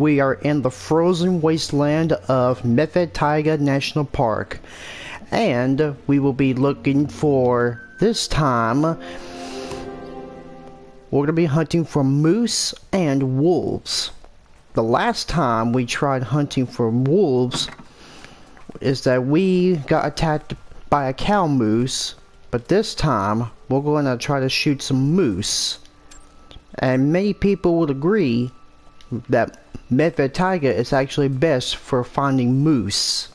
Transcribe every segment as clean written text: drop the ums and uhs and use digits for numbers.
We are in the frozen wasteland of Medved Taiga National Park, and we will be looking for, this time, we're going to be hunting for moose and wolves. The last time we tried hunting for wolves is that we got attacked by a cow moose, but this time we're going to try to shoot some moose. And many people would agree that Medved Taiga is actually best for finding moose.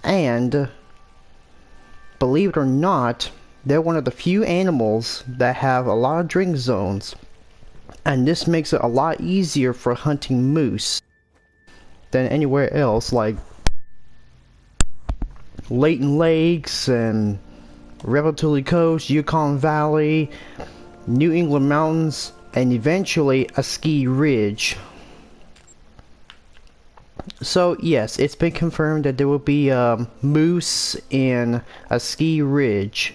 And believe it or not, they're one of the few animals that have a lot of drink zones, and this makes it a lot easier for hunting moose than anywhere else, like Layton Lakes and Revelstoke Coast, Yukon Valley, New England Mountains, and eventually a ski ridge. So yes, it's been confirmed that there will be moose in a ski ridge.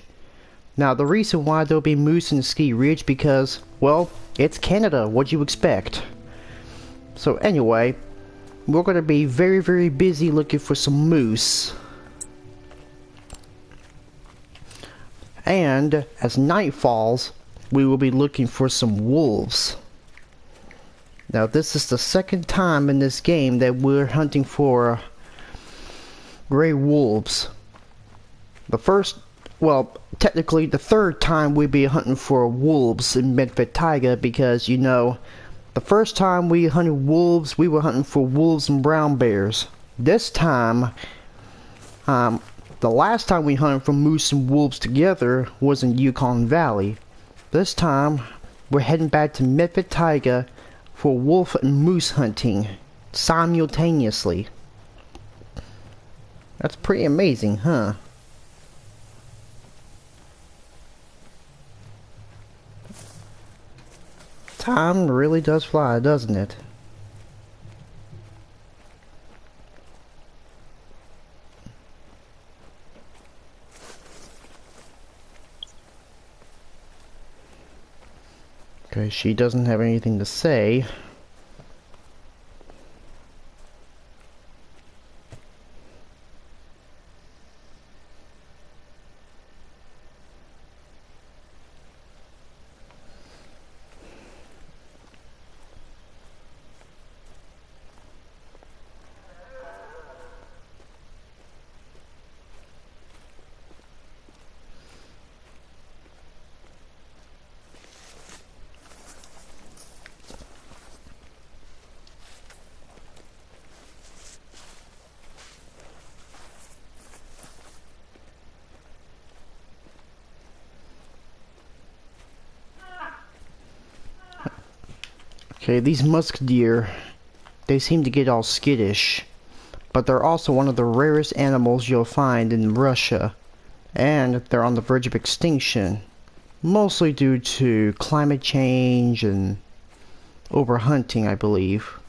Now the reason why there'll be moose in a ski ridge, because, well, it's Canada, what'd you expect? So anyway, we're going to be very busy looking for some moose. And as night falls, we will be looking for some wolves. Now this is the second time in this game that we're hunting for gray wolves. The first, well, technically the third time we'd be hunting for wolves in Medved Taiga, because, you know, the first time we hunted wolves, we were hunting for wolves and brown bears. This time, the last time we hunted for moose and wolves together was in Yukon Valley. This time, we're heading back to Medved Taiga for wolf and moose hunting simultaneously. That's pretty amazing, huh? Time really does fly, doesn't it? Okay, she doesn't have anything to say. Okay, these musk deer, they seem to get all skittish, but they're also one of the rarest animals you'll find in Russia, and they're on the verge of extinction, mostly due to climate change and overhunting, I believe.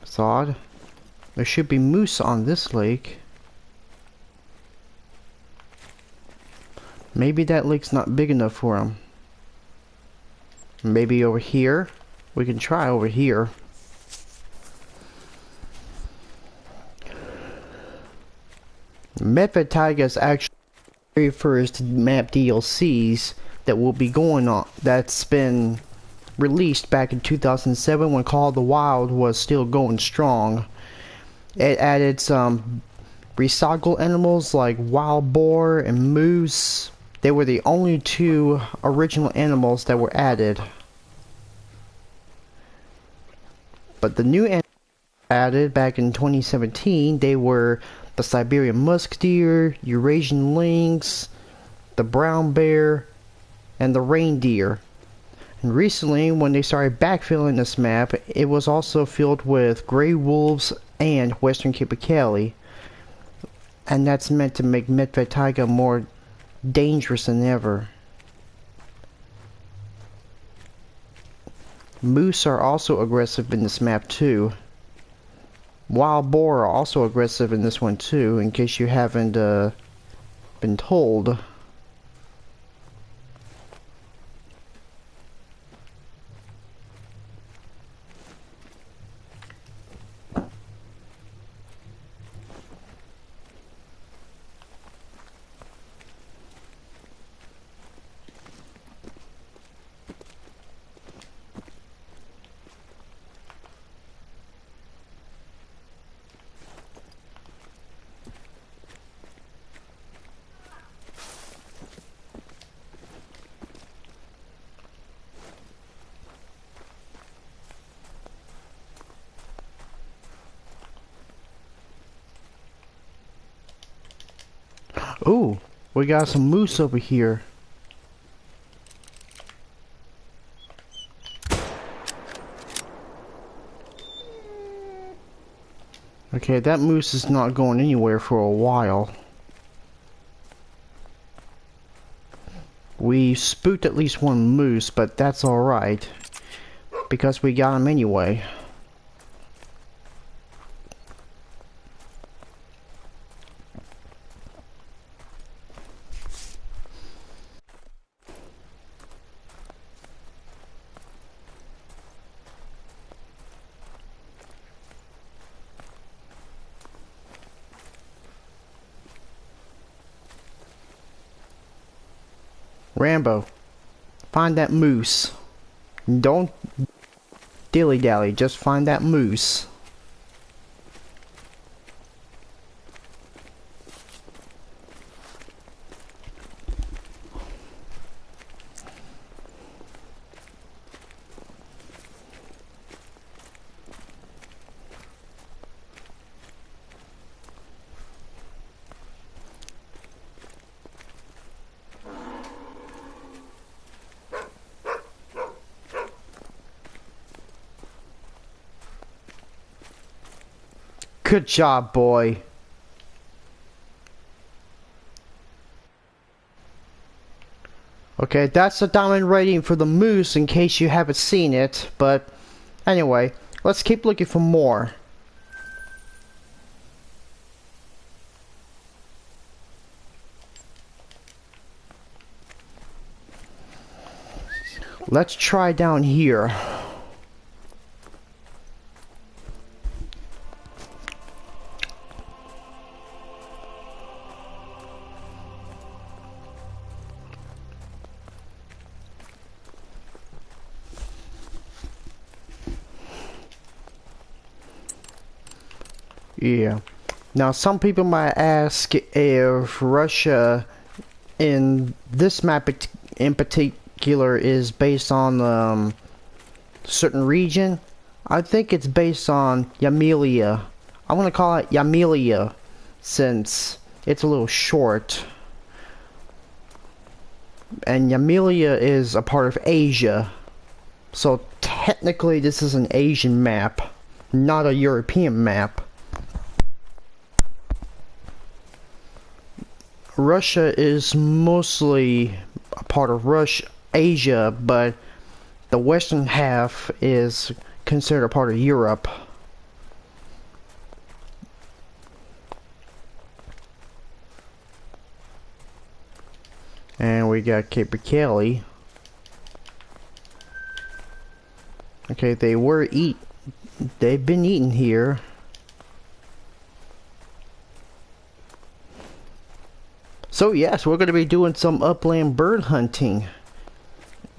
It's odd. There should be moose on this lake. Maybe that lake's not big enough for them. Maybe over here? We can try over here. Medved Taiga is actually the very first map DLCs that will be going on, that's been released back in 2007 when Call of the Wild was still going strong. It added some recycled animals like wild boar and moose. They were the only two original animals that were added. But the new animals added back in 2017, they were the Siberian musk deer, Eurasian lynx, the brown bear, and the reindeer. And recently, when they started backfilling this map, it was also filled with gray wolves and western capercaillie. And that's meant to make Medved Taiga more dangerous than ever. Moose are also aggressive in this map too. Wild boar are also aggressive in this one too, in case you haven't been told. Ooh, we got some moose over here. Okay, that moose is not going anywhere for a while. We spooked at least one moose, but that's alright, because we got him anyway. Rambo, find that moose. Don't dilly-dally, just find that moose. Good job, boy. Okay, that's the diamond rating for the moose in case you haven't seen it, but anyway, let's keep looking for more. Let's try down here. Yeah. Now, some people might ask if Russia in this map in particular is based on a certain region. I think it's based on Yamelia. I want to call it Yamelia since it's a little short. And Yamelia is a part of Asia. So technically this is an Asian map, not a European map. Russia is mostly a part of Asia, but the western half is considered a part of Europe. And we got Capercaillie. Okay, they've been eaten here. So yes, we're going to be doing some upland bird hunting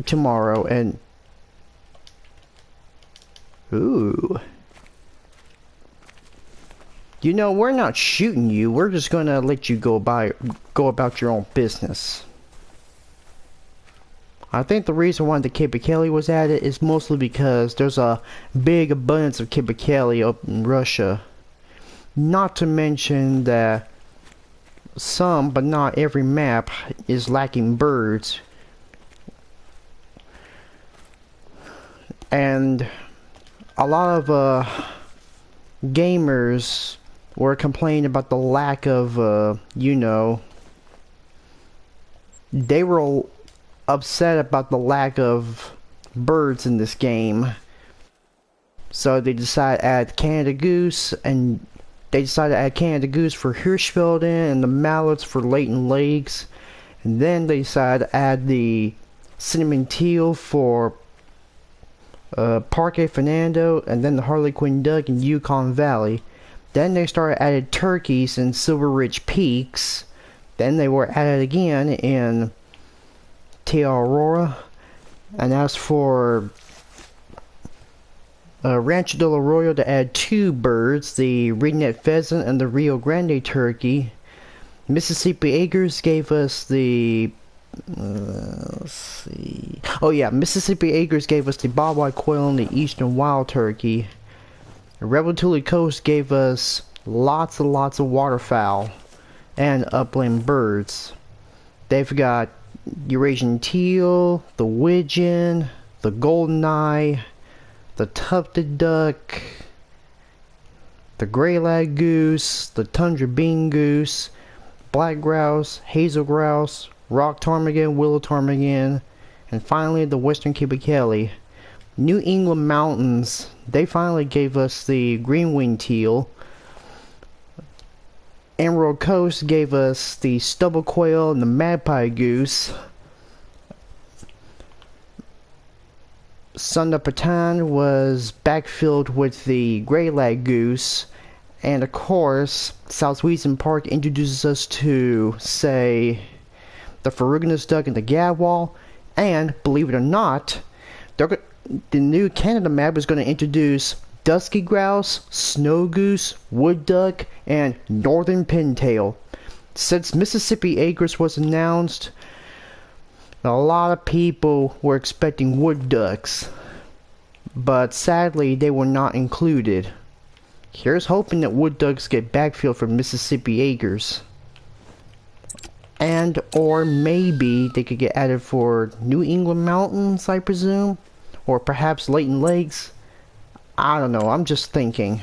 tomorrow, and ooh, you know, we're not shooting you. We're just going to let you go about your own business. I think the reason why the Capercaillie was added is mostly because there's a big abundance of Capercaillie up in Russia. Not to mention that some, but not every map is lacking birds. And a lot of gamers were complaining about the lack of, you know, they were upset about the lack of birds in this game. So they decided to add Canada Goose, and they decided to add Canada Goose for Hirschfelden and the mallards for Leighton Lakes. And then they decided to add the cinnamon teal for Parque Fernando, and then the Harlequin duck in Yukon Valley. Then they started adding turkeys in Silver Ridge Peaks. Then they were added again in Te Aurora. And as for Rancho del Arroyo, to add 2 birds, the ringneck pheasant and the Rio Grande turkey. Mississippi Acres gave us the let's see. Oh yeah, Mississippi Acres gave us the bobwhite quail and the eastern wild turkey. Rebel Tule Coast gave us lots and lots of waterfowl. and upland birds. They've got Eurasian teal, the widgeon, the goldeneye, the tufted duck, the gray-lag goose, the tundra bean goose, black grouse, hazel grouse, rock ptarmigan, willow ptarmigan, and finally the western capercaillie. New England mountains, they finally gave us the green-winged teal. Emerald Coast gave us the stubble quail and the magpie goose. Sunda Patan was backfilled with the gray-lag goose. And of course, Southwestern Park introduces us to, say, the ferruginous duck and the gadwall. And, believe it or not, the new Canada map is going to introduce dusky grouse, snow goose, wood duck, and northern pintail. Since Mississippi Acres was announced, a lot of people were expecting wood ducks, but sadly they were not included. Here's hoping that wood ducks get backfilled from Mississippi Acres. And or maybe they could get added for New England mountains, I presume, or perhaps Leighton Lakes. I don't know, I'm just thinking.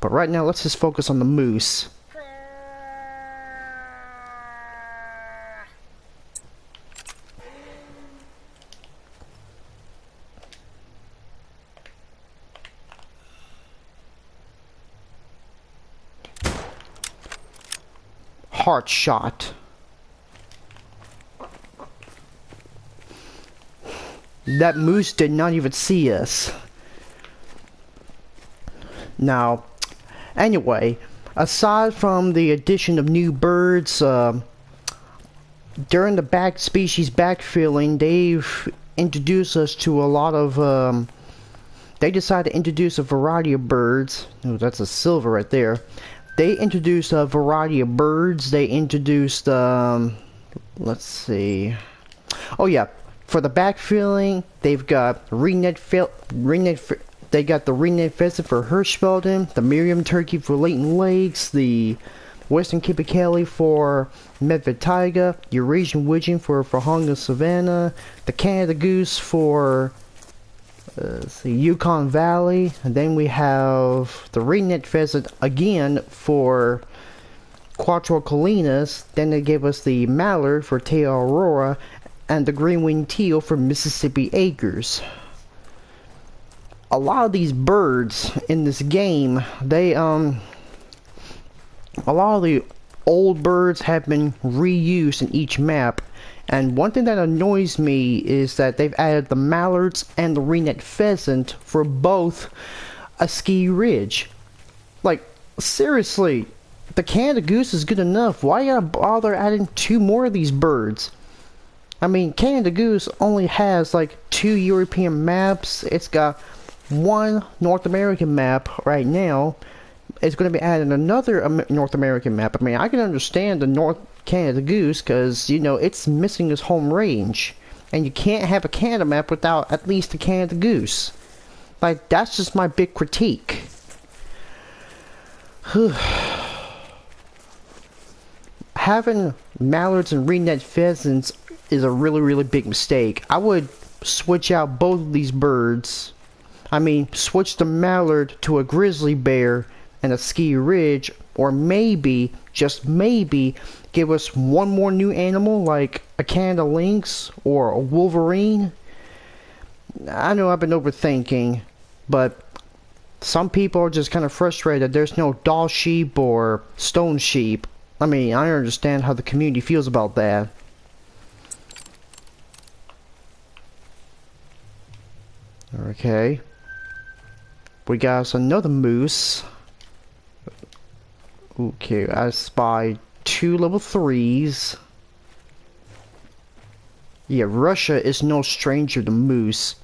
But right now, let's just focus on the moose. Heart shot. That moose did not even see us. Now, anyway, aside from the addition of new birds, during the species backfilling, they've introduced us to a lot of, they decided to introduce a variety of birds. Oh, that's a silver right there. They introduced a variety of birds. They introduced, let's see. Oh yeah, for the backfilling, they've got they got the ringneck pheasant for Hirschfelden, the Miriam turkey for Leighton Lakes, the western capercaillie for Medved Taiga, Eurasian widgeon for Honga Savannah, the Canada goose for the Yukon Valley, and then we have the ringneck pheasant again for Quattro Colinas. Then they gave us the mallard for Te Aurora, and the green-winged teal for Mississippi Acres. A lot of these birds in this game, they a lot of the old birds have been reused in each map, and one thing that annoys me is that they've added the mallards and the ringneck pheasant for both a ski ridge. Like, seriously, the Canada goose is good enough. Why you gotta bother adding 2 more of these birds? I mean, Canada goose only has like 2 European maps. It's got 1 North American map right now. It's going to be adding another North American map. I mean, I can understand the North Canada goose because, you know, it's missing its home range. And you can't have a Canada map without at least a Canada goose. Like, that's just my big critique. Having mallards and ringneck pheasants is a really, really big mistake. I would switch out both of these birds. I mean, switch the mallard to a grizzly bear and a ski ridge, or maybe, just maybe, give us 1 more new animal like a Canada lynx or a wolverine. I know I've been overthinking, but some people are just kind of frustrated there's no doll sheep or stone sheep. I mean, I understand how the community feels about that. Okay. We got us another moose. Okay, I spy 2 level 3s. Yeah, Russia is no stranger to moose.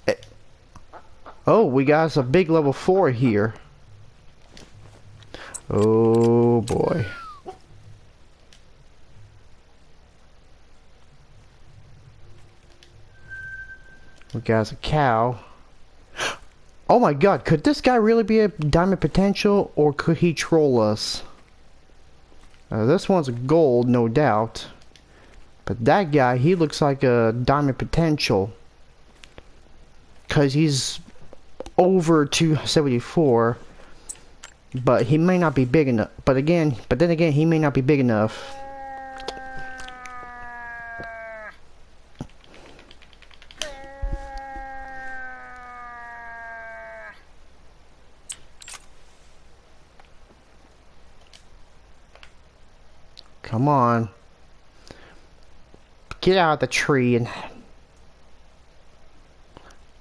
Oh, we got us a big level 4 here. Oh boy. We got us a cow. Oh my god, could this guy really be a diamond potential, or could he troll us? This one's gold, no doubt. But that guy, he looks like a diamond potential. Because he's over 274. But he may not be big enough. But then again, he may not be big enough. Come on. Get out of the tree and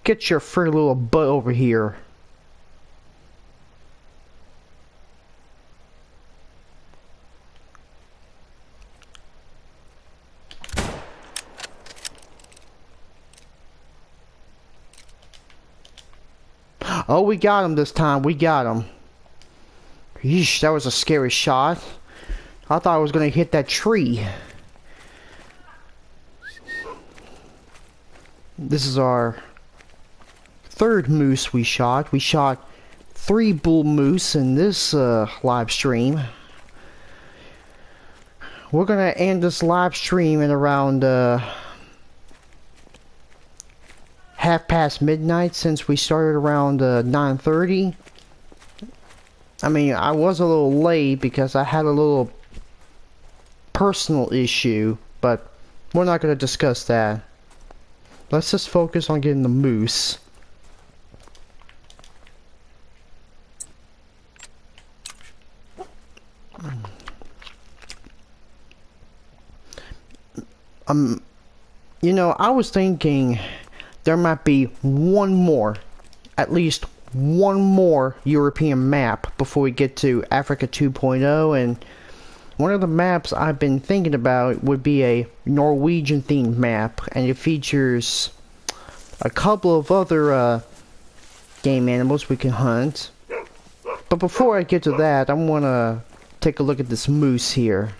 get your furry little butt over here. Oh, we got him this time. We got him. Yeesh, that was a scary shot. I thought I was going to hit that tree. This is our third moose we shot. We shot 3 bull moose in this live stream. We're going to end this live stream at around midnight since we started around 9:30. I mean, I was a little late because I had a little personal issue, but we're not going to discuss that. Let's just focus on getting the moose. You know, I was thinking there might be at least one more European map before we get to Africa 2.0, and one of the maps I've been thinking about would be a Norwegian themed map, and it features a couple of other game animals we can hunt. But before I get to that, I want to take a look at this moose here.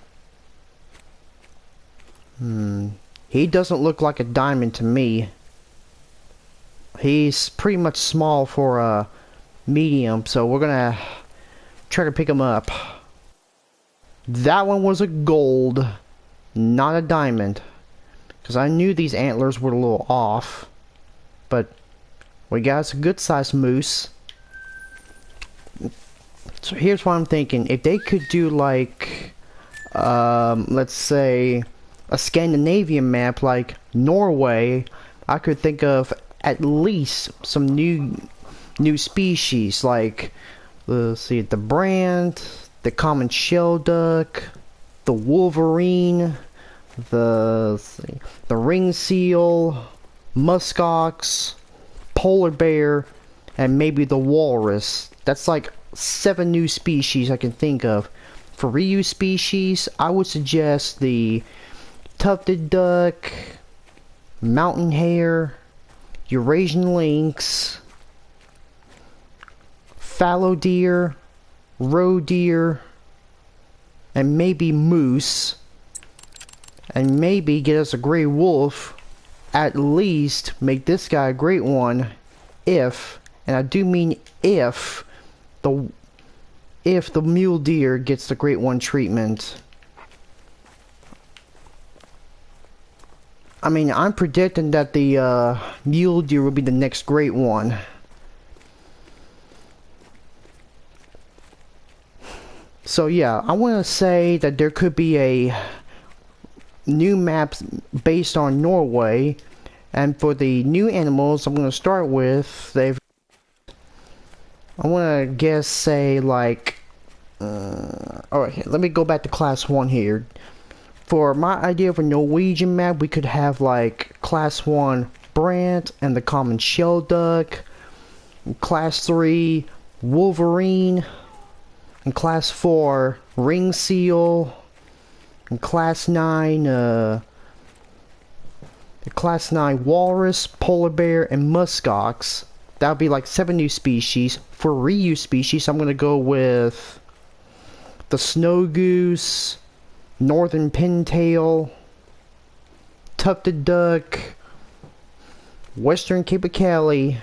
He doesn't look like a diamond to me. He's pretty much small for a medium, so we're gonna try to pick him up. That one was a gold, not a diamond, because I knew these antlers were a little off. But we got us a good sized moose. So here's what I'm thinking: if they could do like, let's say, a Scandinavian map like Norway, I could think of at least some new species like, let's see, the brand, the common shell duck, the wolverine, the ring seal, muskox, polar bear, and maybe the walrus. That's like 7 new species I can think of. For reuse species, I would suggest the tufted duck, mountain hare, Eurasian lynx, fallow deer, roe deer, and maybe moose, and maybe get us a gray wolf. At least make this guy a great one if, and I do mean if, the mule deer gets the great one treatment. I mean, I'm predicting that the mule deer will be the next great one. So yeah, I want to say that there could be a new map based on Norway, and for the new animals I'm going to start with, I want to guess, say like, alright, let me go back to class 1 here. For my idea of a Norwegian map, we could have like class 1 brant and the common shell duck, class 3 wolverine, and class 4 ring seal, and class 9 walrus, polar bear, and muskox. That would be like 7 new species. For reuse species, I'm going to go with the snow goose, northern pintail, tufted duck, western capercaillie,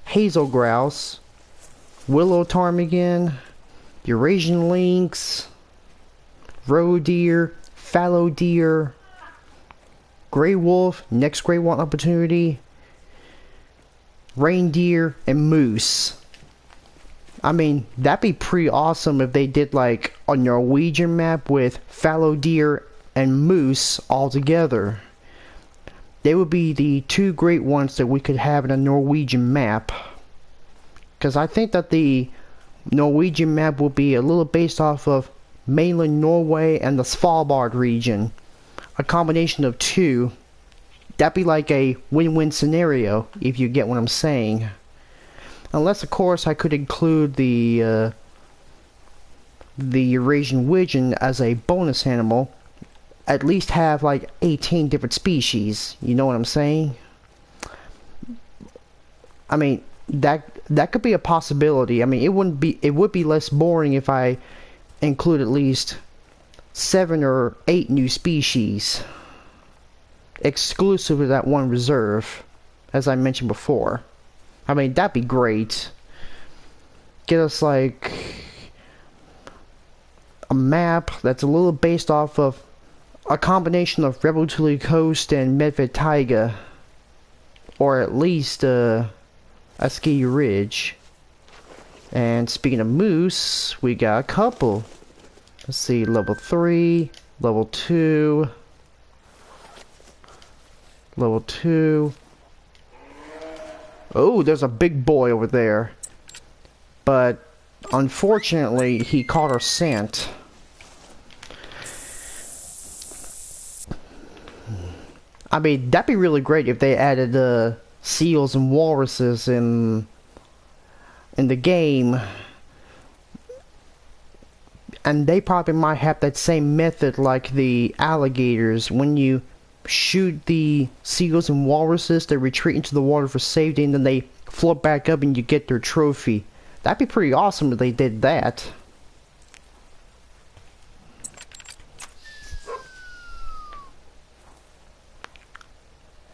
hazel grouse, willow ptarmigan, Eurasian lynx, roe deer, fallow deer, gray wolf, next gray wolf opportunity, reindeer, and moose. I mean, that'd be pretty awesome if they did like a Norwegian map with fallow deer and moose all together. They would be the two great ones that we could have in a Norwegian map. Because I think that the Norwegian map will be a little based off of mainland Norway and the Svalbard region. A combination of two. That'd be like a win-win scenario, if you get what I'm saying. Unless, of course, I could include the Eurasian widgeon as a bonus animal. At least have like 18 different species. You know what I'm saying? I mean, that could be a possibility. I mean, it would be less boring if I include at least 7 or 8 new species exclusive to that one reserve, as I mentioned before. I mean, that'd be great. Get us like a map that's a little based off of a combination of Revolutionary Coast and Medved Taiga, or at least Ski Ridge. And speaking of moose, we got a couple. Let's see, level 3, level 2, level 2. Oh, there's a big boy over there. But unfortunately, he caught our scent. I mean, that'd be really great if they added seals and walruses in the game. And they probably might have that same method like the alligators. When you shoot the seals and walruses, they retreat into the water for safety and then they float back up and you get their trophy. That'd be pretty awesome if they did that.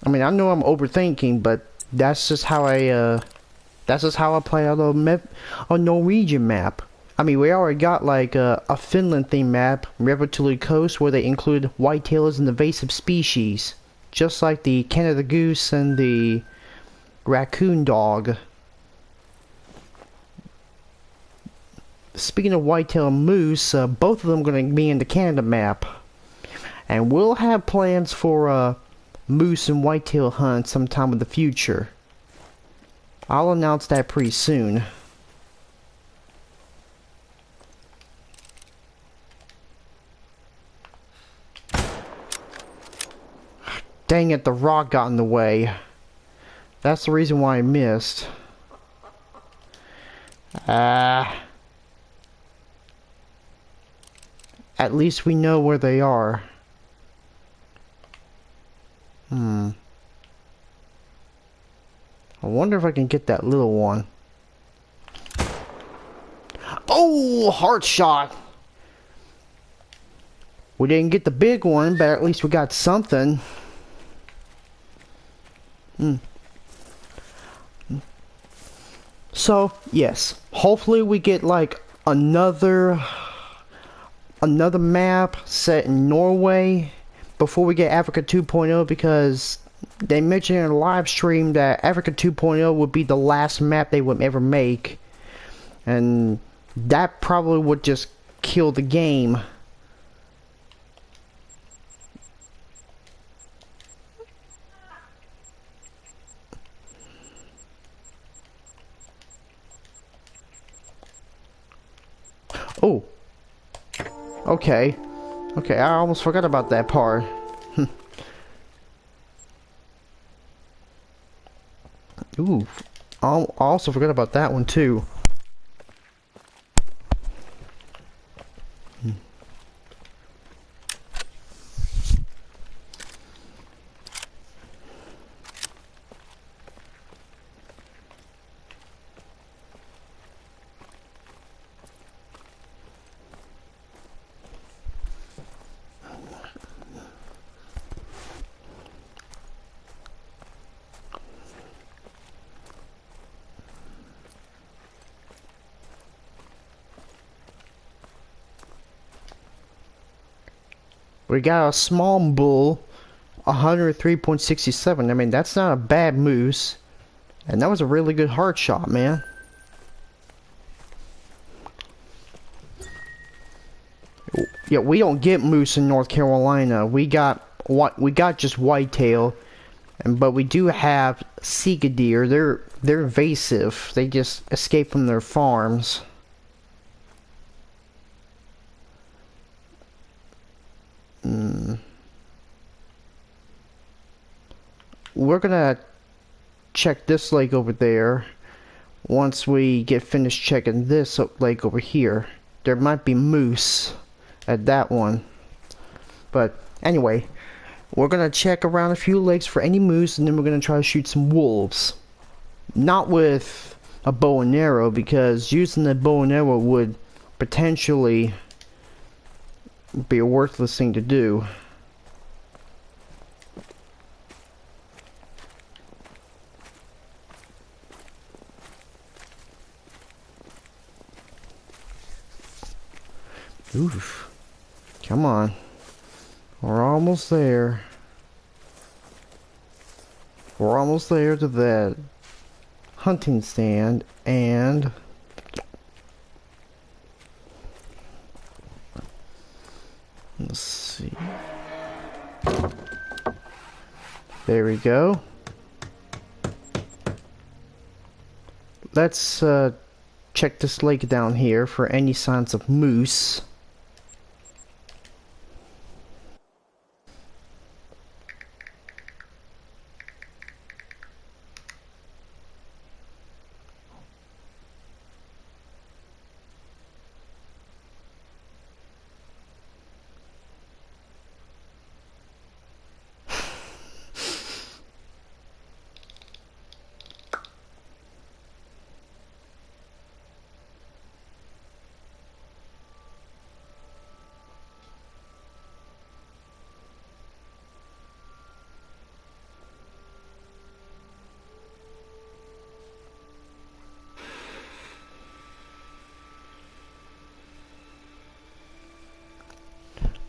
I mean, I know I'm overthinking, but that's just how I play out a Norwegian map. I mean, we already got like a Finland themed map, Revolutionary Coast, where they include whitetails and invasive species, just like the Canada goose and the raccoon dog. Speaking of whitetail and moose, both of them are going to be in the Canada map, and we'll have plans for moose and whitetail hunt sometime in the future. I'll announce that pretty soon. Dang it, the rock got in the way. That's the reason why I missed. At least we know where they are. I wonder if I can get that little one. Oh, heart shot! We didn't get the big one, but at least we got something. So, yes. Hopefully we get like another map set in Norway before we get Africa 2.0, because they mentioned in a live stream that Africa 2.0 would be the last map they would ever make, and that probably would just kill the game. Oh, okay. Okay, I almost forgot about that part. Ooh, I also forgot about that one too. We got a small bull, 103.67. I mean, that's not a bad moose. And that was a really good hard shot, man. Yeah, we don't get moose in North Carolina. We got just whitetail, but we do have Sika deer. They're invasive. They just escape from their farms. We're gonna check this lake over there. Once we get finished checking this lake over here, there might be moose at that one. But anyway, we're gonna check around a few lakes for any moose, and then we're gonna try to shoot some wolves. Not with a bow and arrow, because using the bow and arrow would potentially be a worthless thing to do. Oof. Come on. We're almost there. We're almost there to that hunting stand, and let's see. There we go. Let's check this lake down here for any signs of moose.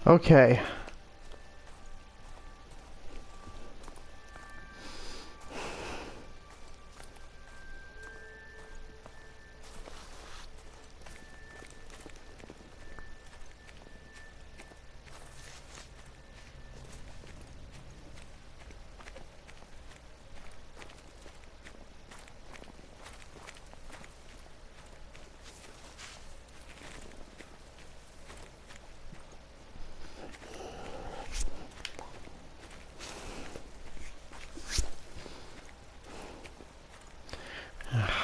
Okay.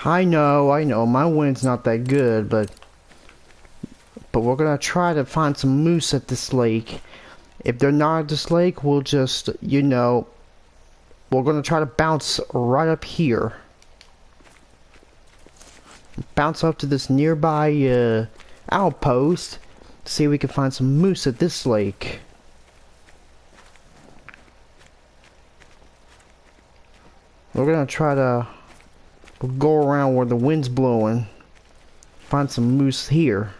I know, my wind's not that good, but we're gonna try to find some moose at this lake. If they're not at this lake, we'll just, you know, we're gonna try to bounce right up here. Bounce up to this nearby outpost to see if we can find some moose at this lake. We're gonna try to go around where the wind's blowing, find some moose here.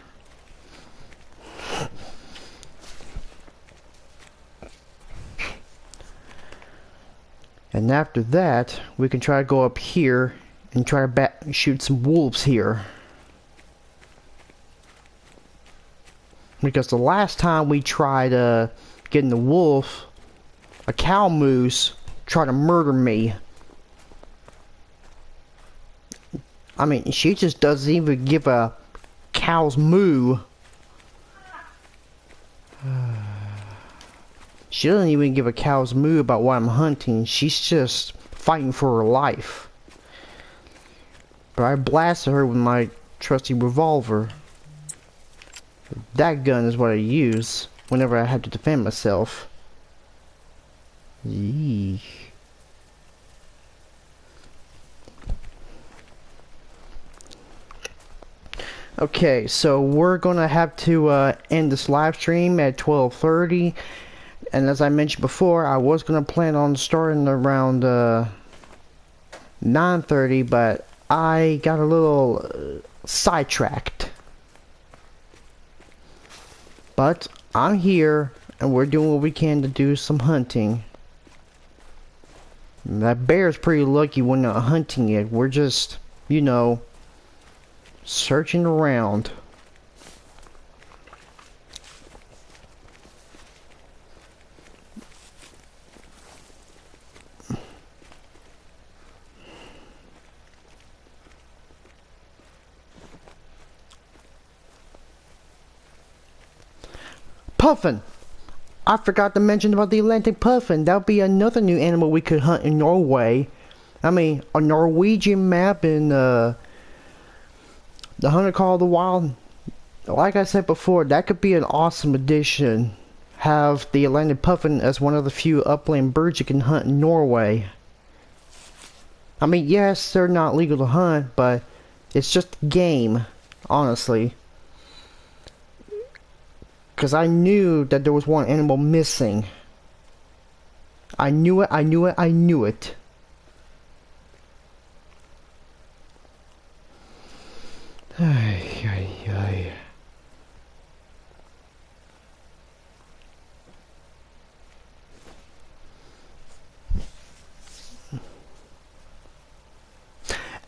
And after that, we can try to go up here and try to shoot some wolves here. Because the last time we tried getting the wolf, a cow moose tried to murder me. I mean, she just doesn't even give a cow's moo. She doesn't even give a cow's moo about what I'm hunting. She's just fighting for her life. But I blasted her with my trusty revolver. That gun is what I use whenever I have to defend myself. Yeesh. Okay, so we're gonna have to end this live stream at 12:30, and as I mentioned before, I was gonna plan on starting around 9:30, but I got a little sidetracked. But I'm here. and we're doing what we can to do some hunting. That bear's pretty lucky we're not hunting it. We're just, you know, searching around. Puffin! I forgot to mention about the Atlantic puffin. That'll be another new animal we could hunt in Norway. I mean, a Norwegian map in the Hunter Call of the Wild. Like I said before, that could be an awesome addition. Have the Atlantic puffin as one of the few upland birds you can hunt in Norway. I mean, yes, they're not legal to hunt, but it's just game, honestly. Because I knew that there was one animal missing. I knew it, I knew it, I knew it. Ay, ay, ay.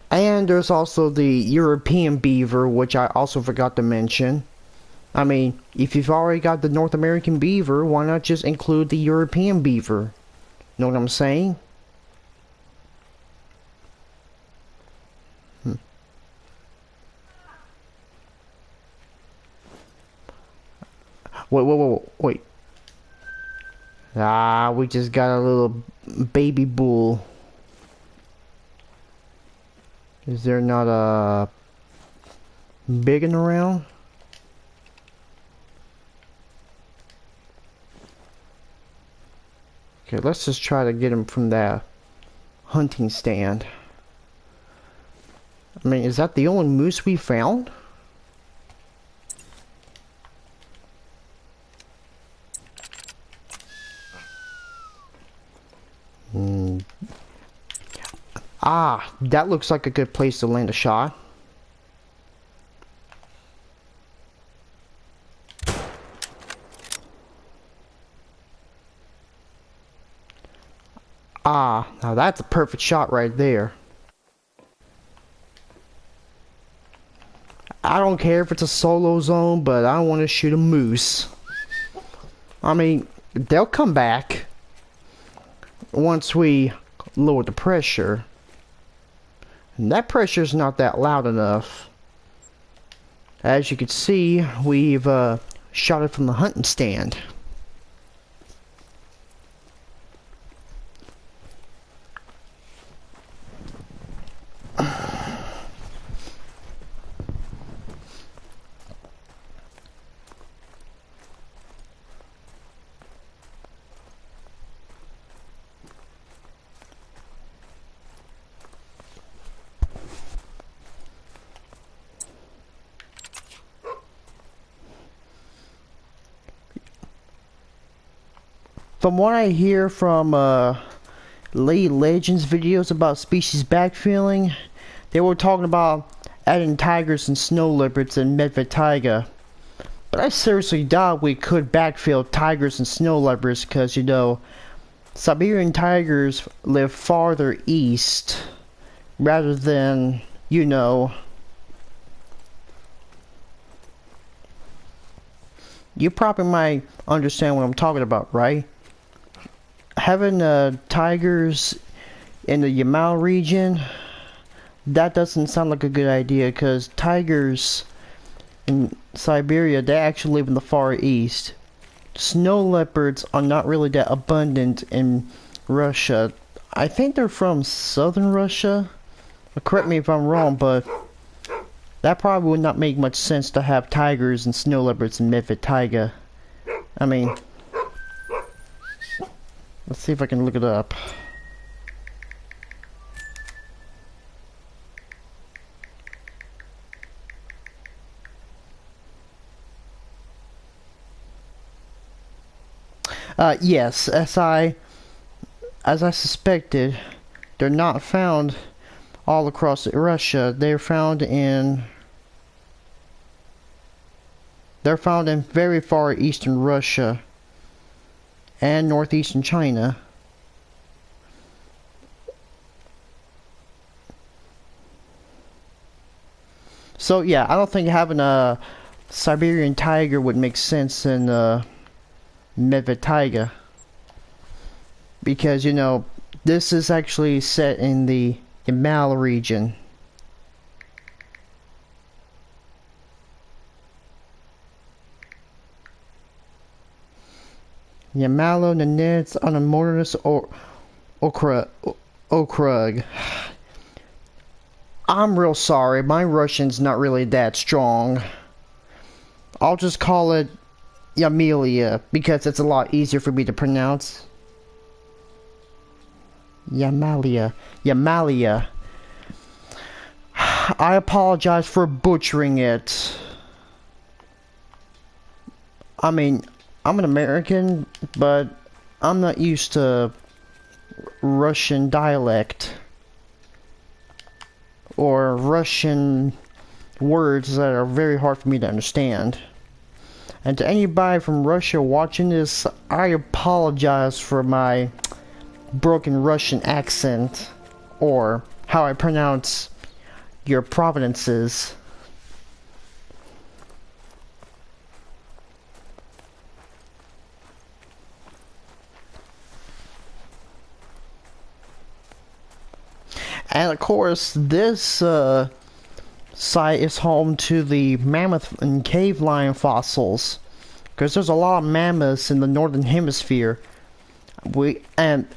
And there's also the European beaver, which I also forgot to mention. I mean, if you've already got the North American beaver, why not just include the European beaver? Know what I'm saying? Wait. Ah, we just got a little baby bull. Is there not a big one around? Okay, let's just try to get him from that hunting stand. I mean, is that the only moose we found? Ah, that looks like a good place to land a shot. Ah, now that's a perfect shot right there. I don't care if it's a solo zone, but I want to shoot a moose. I mean, they'll come back once we lower the pressure. And that pressure's not that loud enough. As you can see, we've shot it from the hunting stand. From what I hear from League Legends videos about species backfilling, they were talking about adding tigers and snow leopards in Medved Taiga. But I seriously doubt we could backfill tigers and snow leopards because, you know, Siberian tigers live farther east rather than, you know, you probably might understand what I'm talking about, right? Having tigers in the Yamal region, that doesn't sound like a good idea because tigers in Siberia, they actually live in the far east. Snow leopards are not really that abundant in Russia. I think they're from southern Russia. Correct me if I'm wrong, but that probably would not make much sense to have tigers and snow leopards in Medved Taiga. I mean, let's see if I can look it up. Yes, as I suspected, they're not found all across Russia. They're found in very far eastern Russia. and northeastern China. So yeah, I don't think having a Siberian tiger would make sense in Medved Taiga, because you know this is actually set in the Yamal region. Yamalo Nanets on a Mortis Okrug. I'm real sorry, my Russian's not really that strong. I'll just call it Yamilia because it's a lot easier for me to pronounce. Yamalia. Yamalia. I apologize for butchering it. I mean, I'm an American, but I'm not used to Russian dialect or Russian words that are very hard for me to understand. And to anybody from Russia watching this, I apologize for my broken Russian accent or how I pronounce your provinces. And of course, this site is home to the mammoth and cave lion fossils, because there's a lot of mammoths in the northern hemisphere. And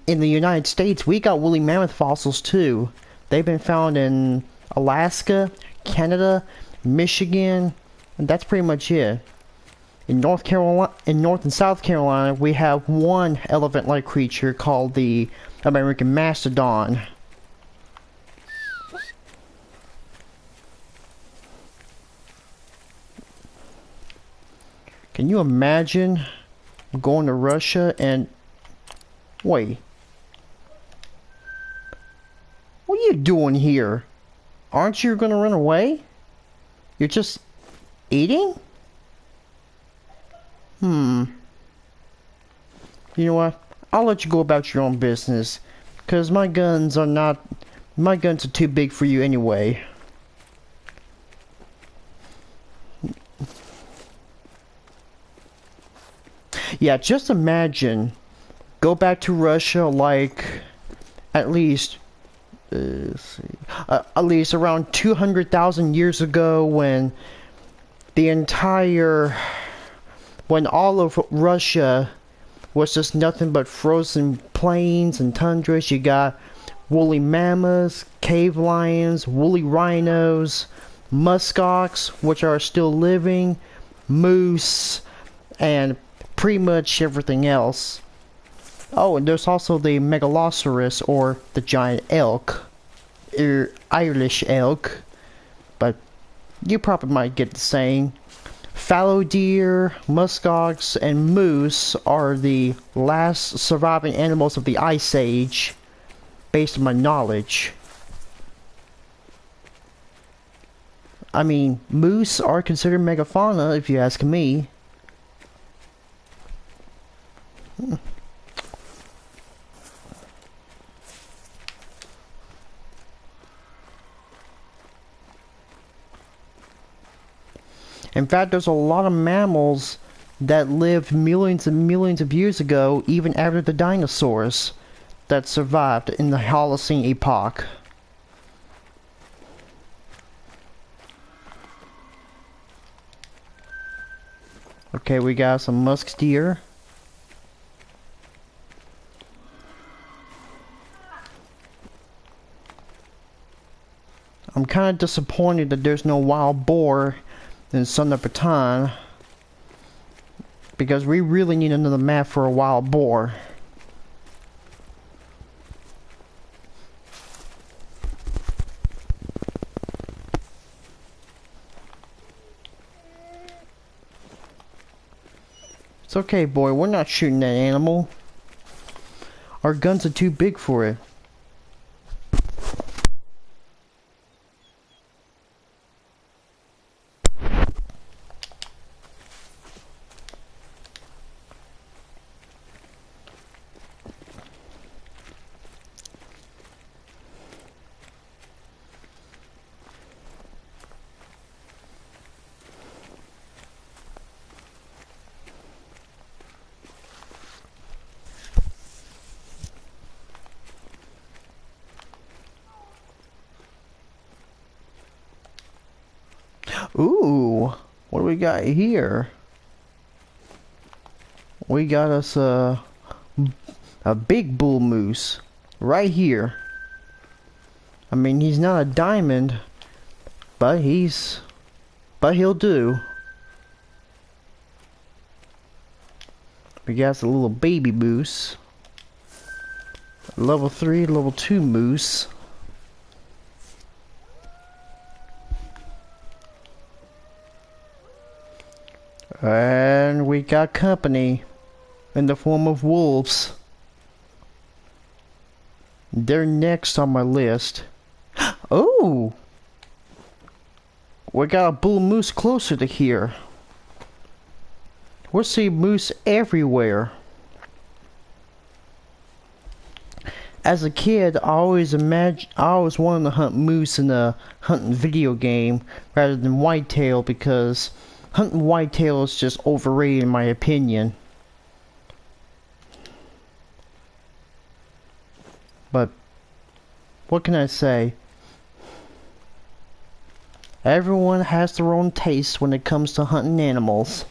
in the United States, we got woolly mammoth fossils too. They've been found in Alaska, Canada, Michigan, and that's pretty much it. In North and South Carolina, we have one elephant-like creature called the American mastodon. Can you imagine going to Russia and... Wait. What are you doing here? Aren't you gonna run away? You're just eating? You know what? I'll let you go about your own business. Cause my guns are too big for you anyway. Yeah, just imagine, go back to Russia like at least around 200,000 years ago, when all of Russia was just nothing but frozen plains and tundras. You got woolly mammoths, cave lions, woolly rhinos, muskox, which are still living, moose, and pretty much everything else. Oh, and there's also the megalosaurus, or the giant elk, Irish elk, but you probably might get the saying. Fallow deer, muskox, and moose are the last surviving animals of the Ice Age, based on my knowledge. I mean, moose are considered megafauna, if you ask me. In fact, there's a lot of mammals that lived millions and millions of years ago, even after the dinosaurs, that survived in the Holocene epoch. Okay, we got some musk deer. I'm kind of disappointed that there's no wild boar in Southern Bhutan, because we really need another map for a wild boar. It's okay, boy, we're not shooting that animal. Our guns are too big for it. Ooh, what do we got here? We got us a big bull moose right here. I mean, he's not a diamond, but he'll do. We got a little baby moose. Level 3, level 2 moose. And we got company in the form of wolves. They're next on my list. Oh! We got a bull moose closer to here. We're seeing moose everywhere. As a kid, I always wanted to hunt moose in a hunting video game rather than whitetail, because hunting whitetail is just overrated in my opinion. But what can I say? Everyone has their own taste when it comes to hunting animals.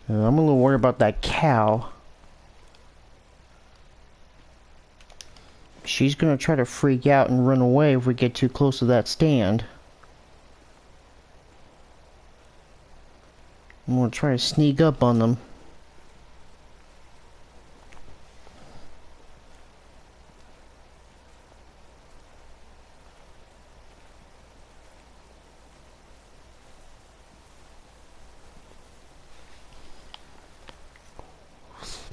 I'm a little worried about that cow. She's gonna try to freak out and run away if we get too close to that stand. I'm gonna try to sneak up on them.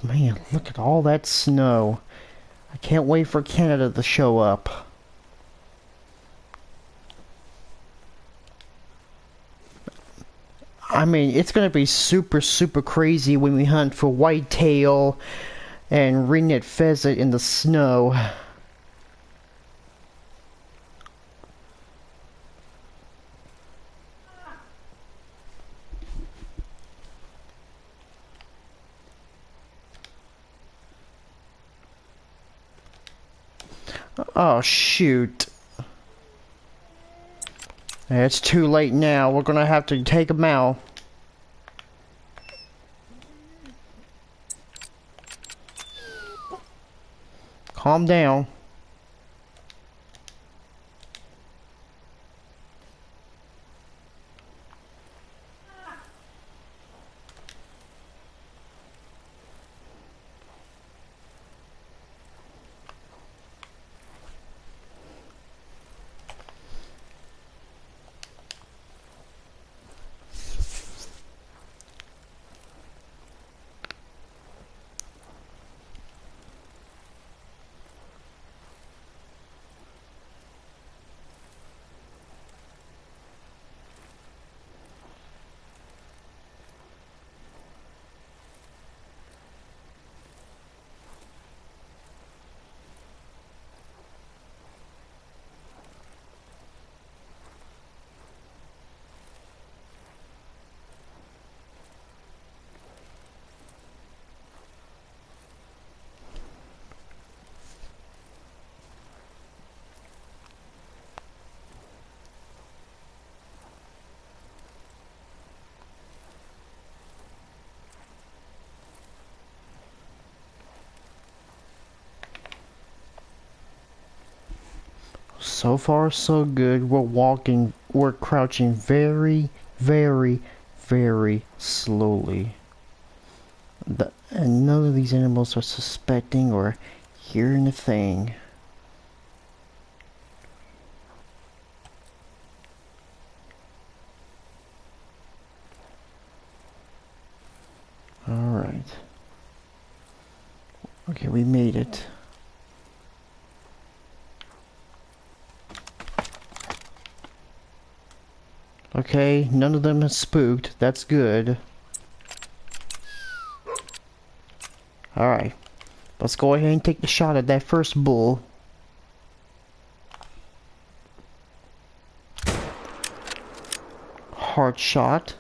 Man, look at all that snow. I can't wait for Canada to show up. I mean, it's gonna be super crazy when we hunt for whitetail and ringneck pheasant in the snow. Oh, shoot. It's too late now. We're gonna have to take them out. Calm down. So far, so good. We're crouching very slowly. And none of these animals are suspecting or hearing a thing. Alright. Okay, we made it. Okay, none of them are spooked. That's good. Alright. Let's go ahead and take the shot at that first bull. Hard shot.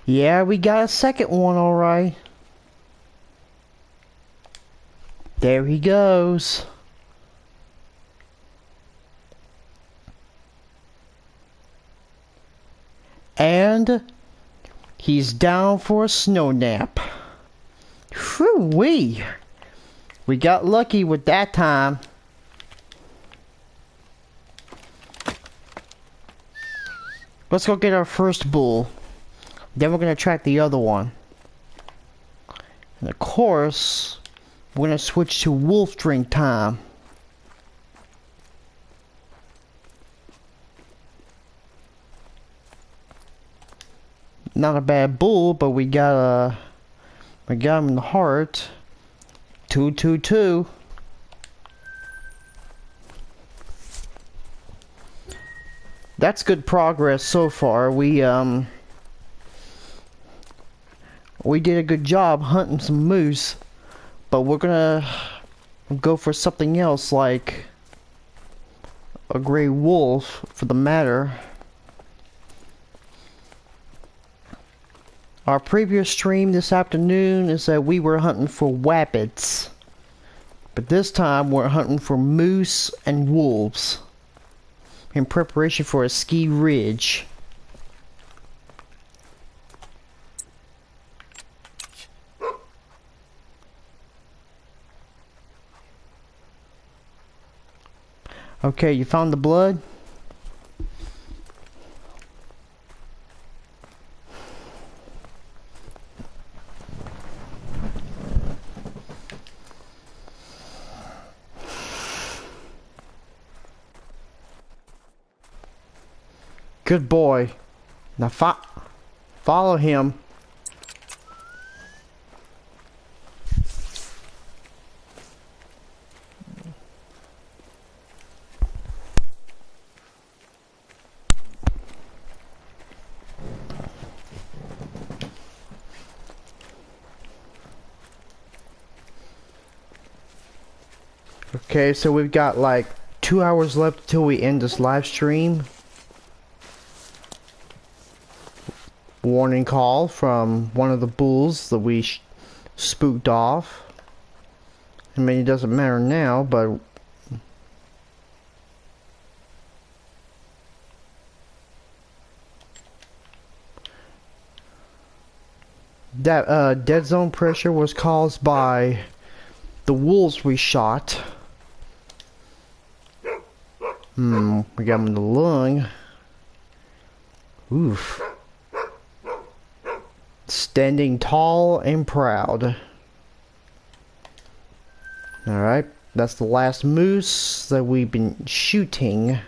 Yeah, we got a second one, alright. There he goes. And he's down for a snow nap. Whew-wee. We got lucky with that time. Let's go get our first bull. Then we're going to track the other one. And of course, we're going to switch to wolf drink time. Not a bad bull, but we got him in the heart. 222. That's good progress so far. We did a good job hunting some moose, but we're gonna go for something else like a gray wolf for the matter. Our previous stream this afternoon is that we were hunting for wabbits, but this time we're hunting for moose and wolves in preparation for a ski ridge. Okay, you found the blood? Good boy. Now follow him. Okay, so we've got like 2 hours left till we end this live stream. Warning call from one of the bulls that we spooked off. I mean, it doesn't matter now, but that dead zone pressure was caused by the wolves we shot. We got him in the lung. Oof. Standing tall and proud. Alright, that's the last moose that we've been shooting.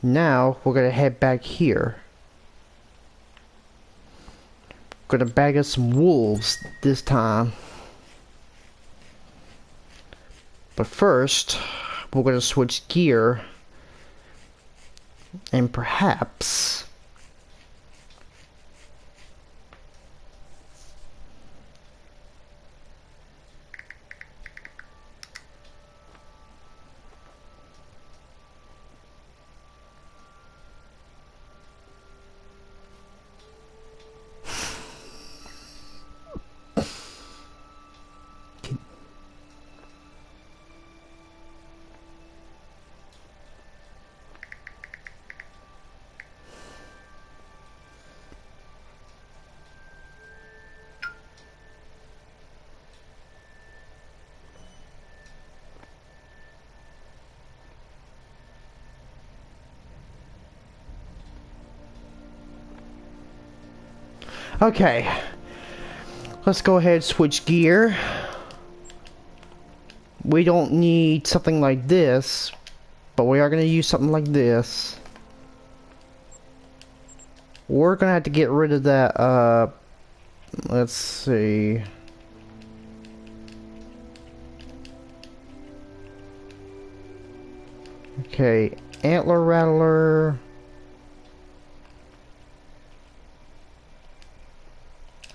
Now, we're gonna head back here. Gonna bag us some wolves this time. But first, we're gonna switch gear. And perhaps okay, let's go ahead and switch gear. We don't need something like this, but we are going to use something like this. We're going to have to get rid of that, let's see. Okay, antler rattler.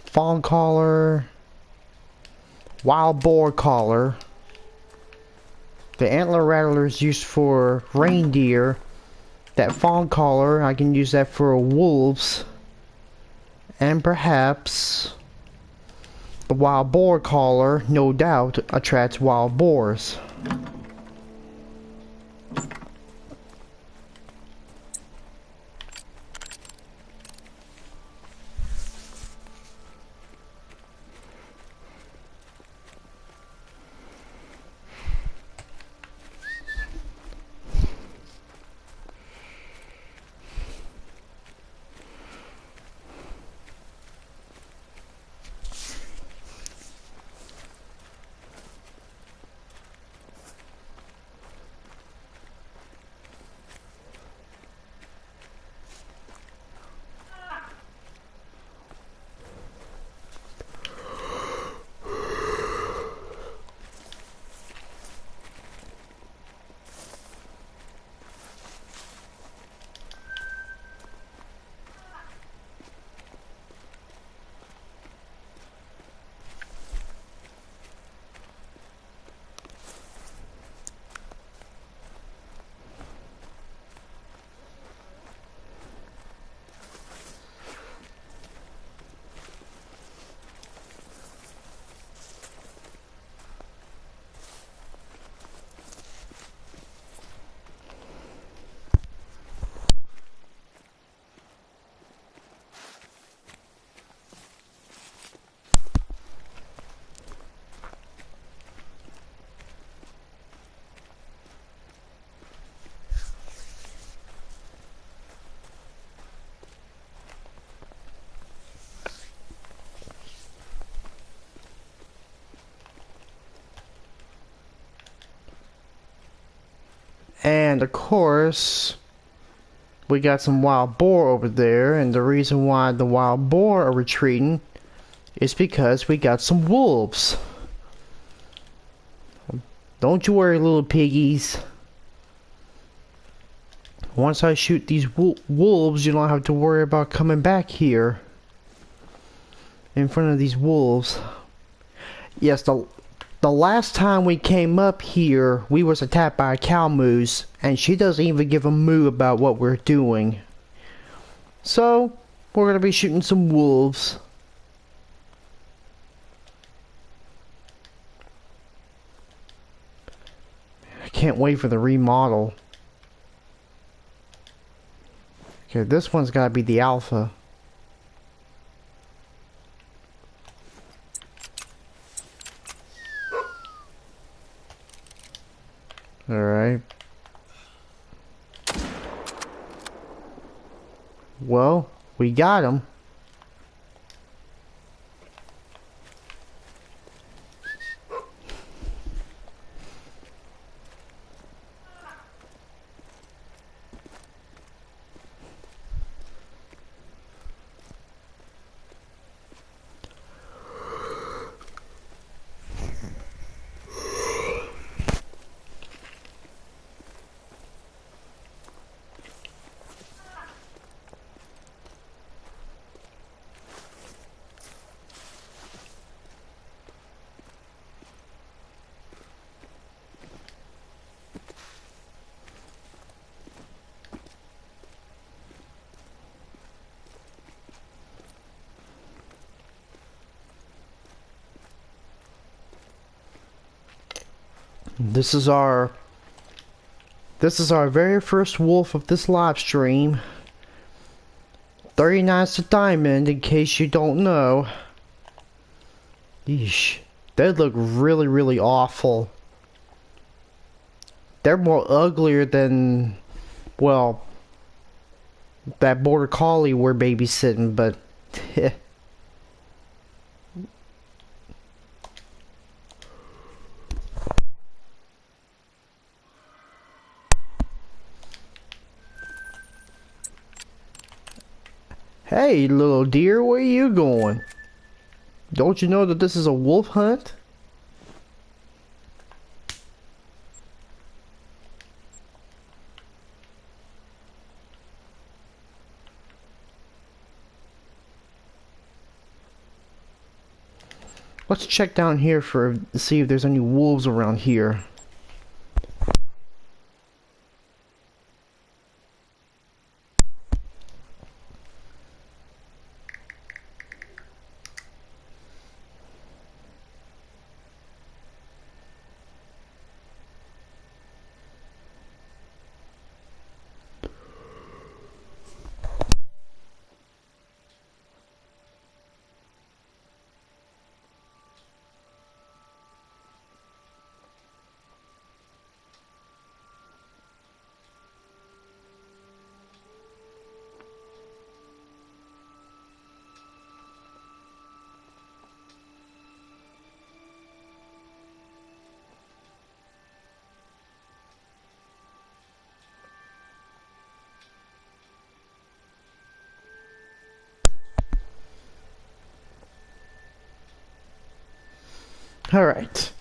Fawn collar, wild boar collar. The antler rattler is used for reindeer. That fawn collar, I can use that for wolves. And perhaps the wild boar caller, no doubt, attracts wild boars. And of course, we got some wild boar over there, and the reason why the wild boar are retreating is because we got some wolves. Don't you worry, little piggies. Once I shoot these wolves, you don't have to worry about coming back here in front of these wolves. Yes, the last time we came up here, we was attacked by a cow moose, and she doesn't even give a moo about what we're doing. So, we're gonna be shooting some wolves. I can't wait for the remodel. Okay, this one's gotta be the alpha. Alright. Well, we got him. This is our very first wolf of this live stream. 39's the diamond, in case you don't know. Yeesh. They look really, really awful. They're more uglier than, well, that border collie we're babysitting, but hey, little deer, where you going? Don't you know that this is a wolf hunt? Let's check down here for see if there's any wolves around here. All right.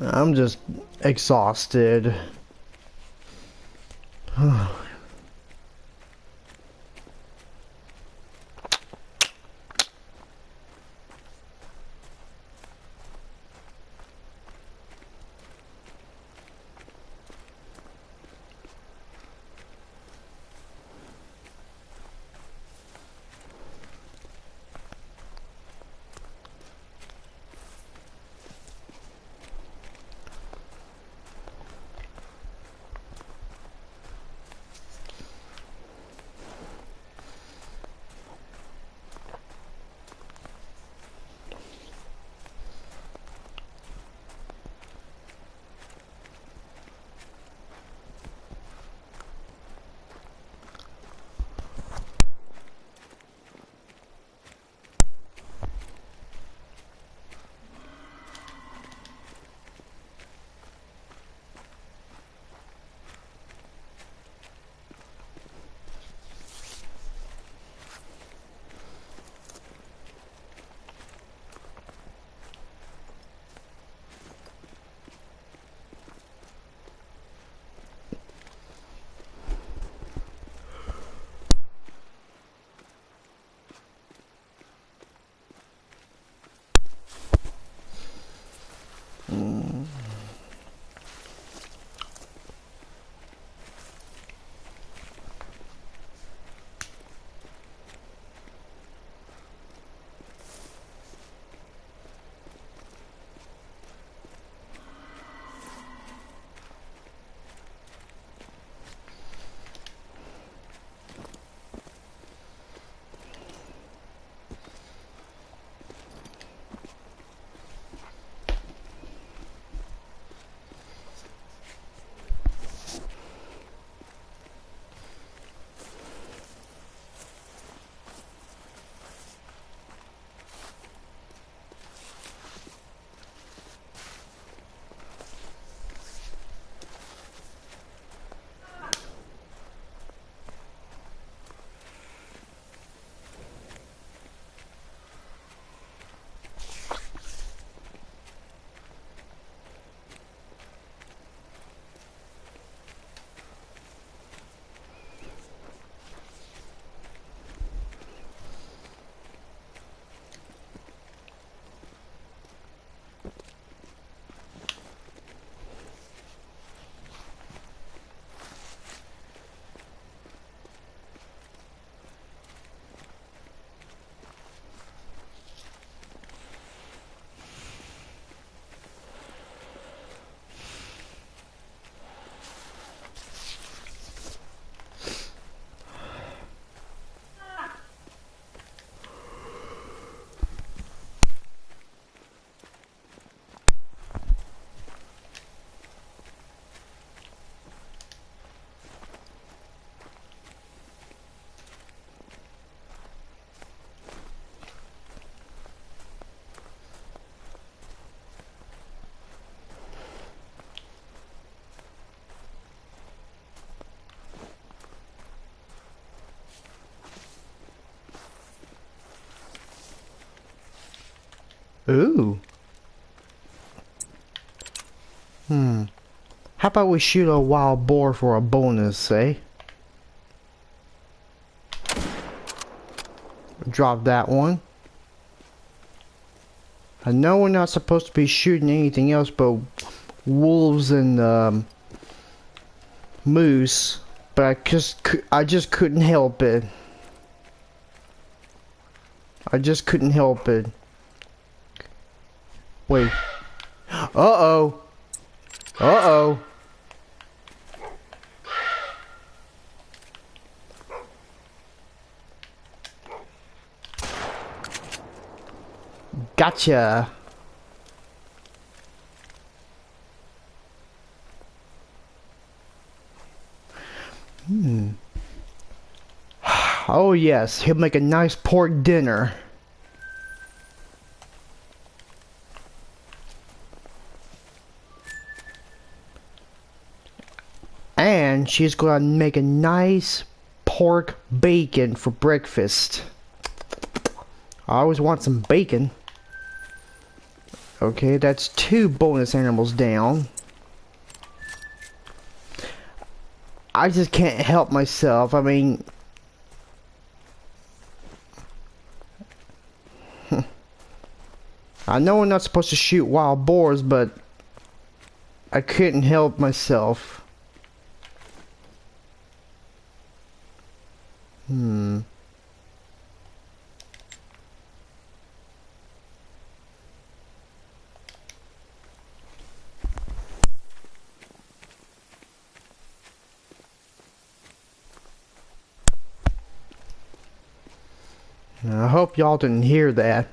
I'm just exhausted. Ooh. How about we shoot a wild boar for a bonus, eh? Drop that one. I know we're not supposed to be shooting anything else but wolves and moose, but I just couldn't help it. I just couldn't help it. Wait. Uh-oh. Uh-oh. Gotcha. Oh yes, he'll make a nice pork dinner. and she's gonna make a nice pork bacon for breakfast. I always want some bacon. Okay, that's 2 bonus animals down. I just can't help myself. I mean, I know we're not supposed to shoot wild boars, but I couldn't help myself. I hope y'all didn't hear that.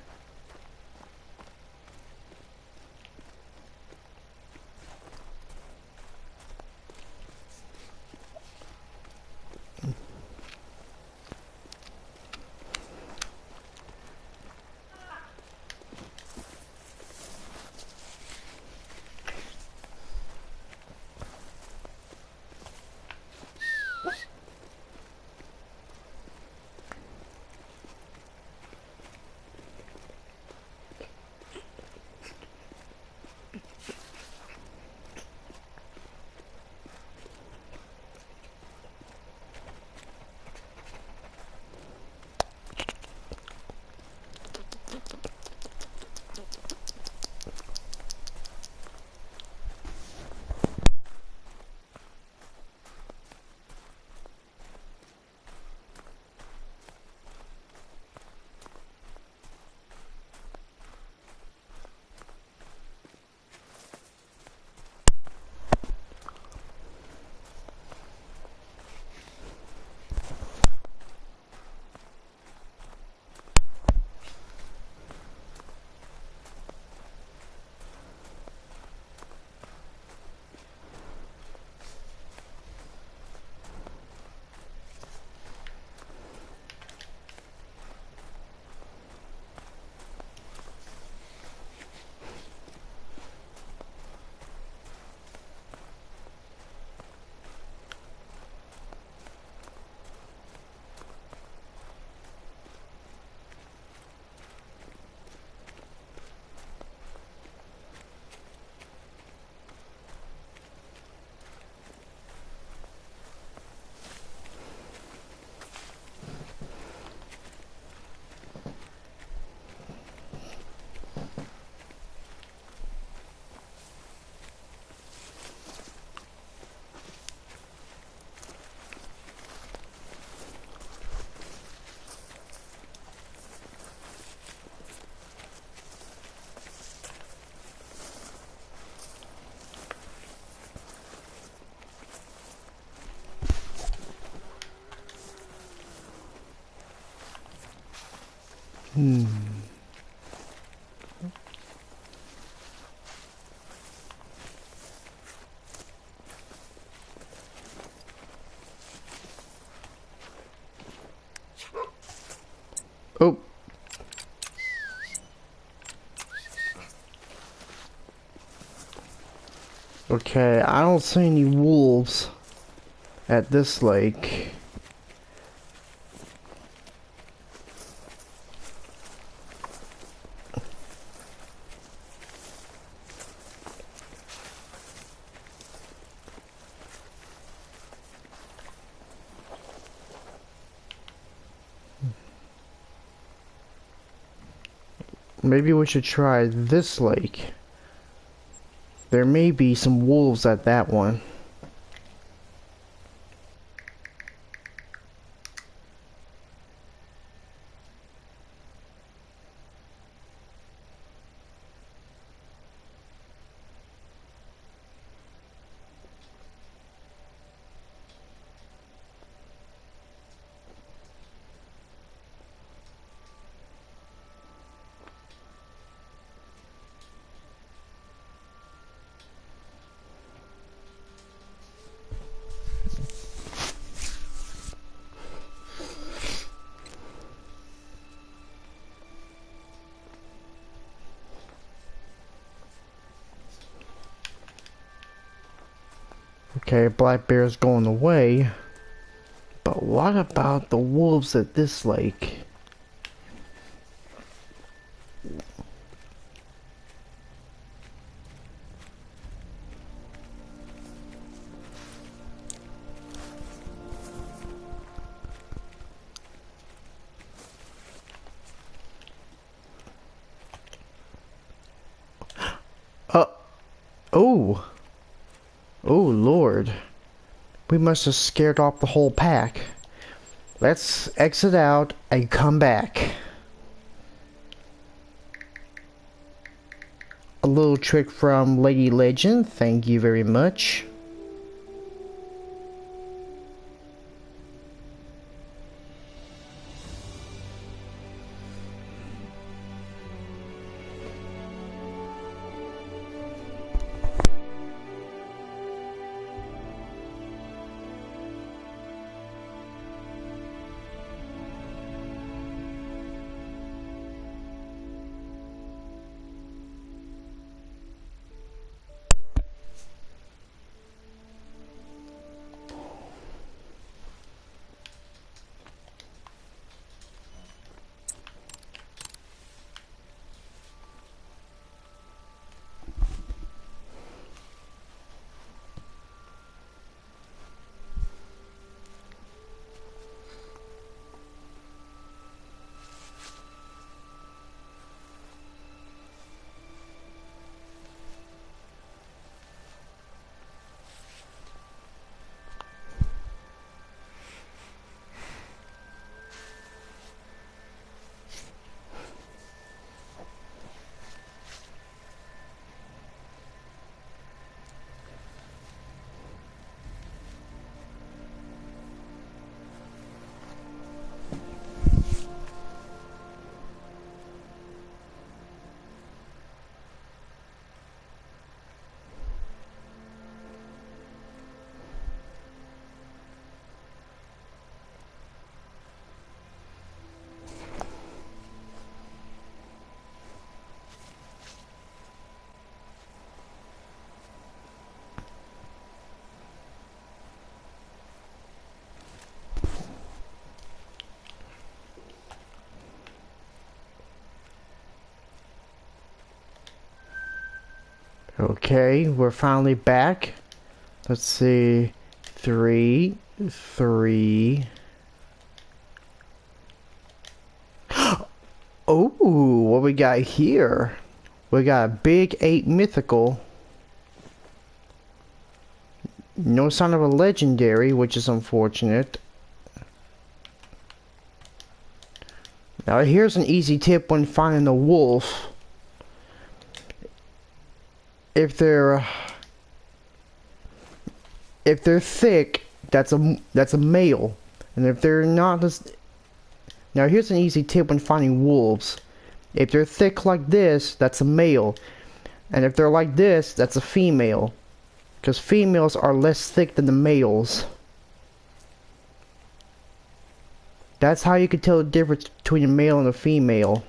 Oh. Okay, I don't see any wolves at this lake. Maybe we should try this lake. There may be some wolves at that one. Okay, black bear's going away. But what about the wolves at this lake? Uh, oh. Oh, Lord. We must have scared off the whole pack. Let's exit out and come back. A little trick from Lady Legend. Thank you very much. Okay, we're finally back. Let's see. 3, 3. Oh, what we got here? We got a big 8 mythical. No sign of a legendary, which is unfortunate. Now here's an easy tip when finding a wolf. If they're thick, that's a male, and if they're not, now here's an easy tip when finding wolves. If they're thick like this, that's a male, and if they're like this, that's a female, because females are less thick than the males. That's how you can tell the difference between a male and a female.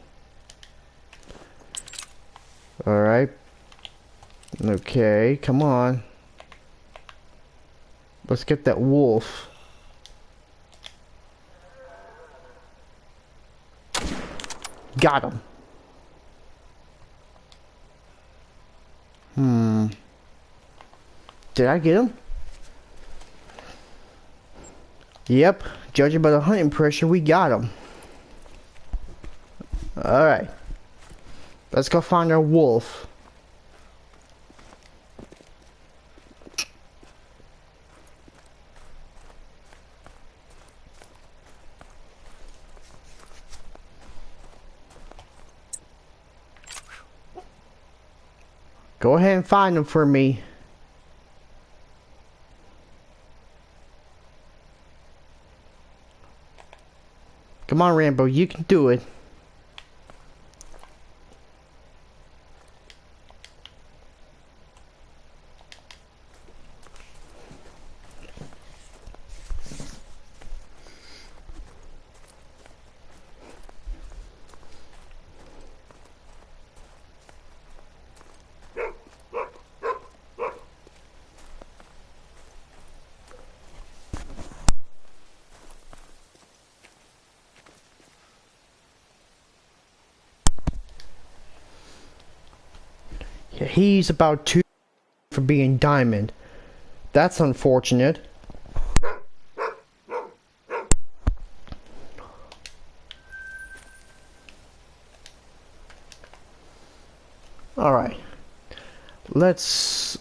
Alright. Okay, come on. Let's get that wolf. Got him. Did I get him? Yep, judging by the hunting pressure, we got him. Alright. Let's go find our wolf. Go ahead and find him for me. Come on, Rambo, you can do it. He's about 2 for being diamond. That's unfortunate. Alright. Let's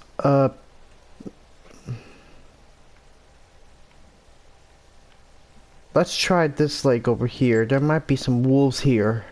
try this lake over here. There might be some wolves here.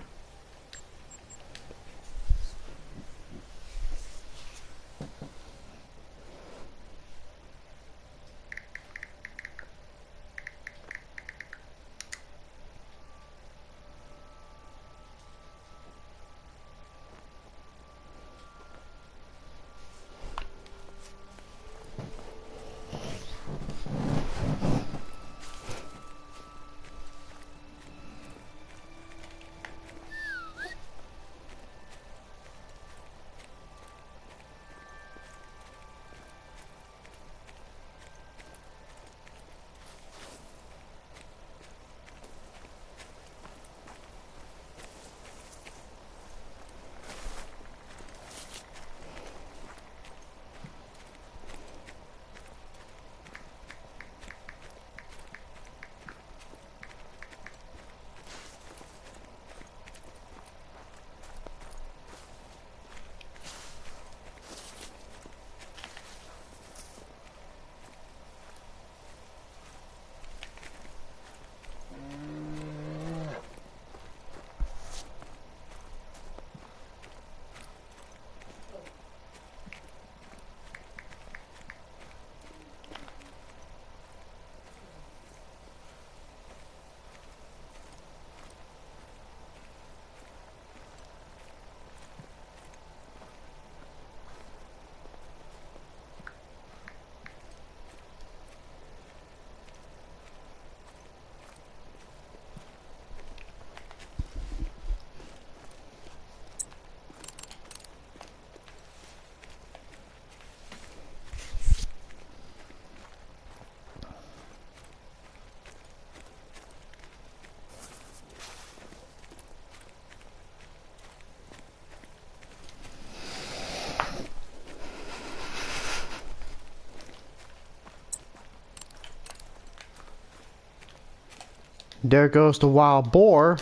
There goes the wild boar.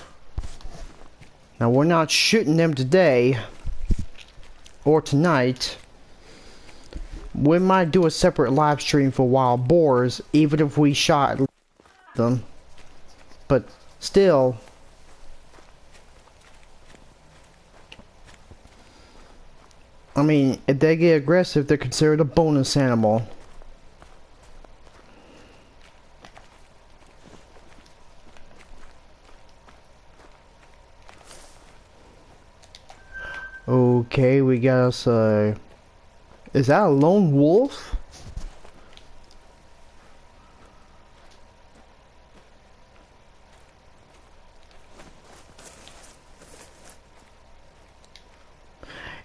Now we're not shooting them today or tonight. We might do a separate live stream for wild boars, even if we shot them. But still, I mean, if they get aggressive, they're considered a bonus animal. Okay, we got us a... Is that a lone wolf?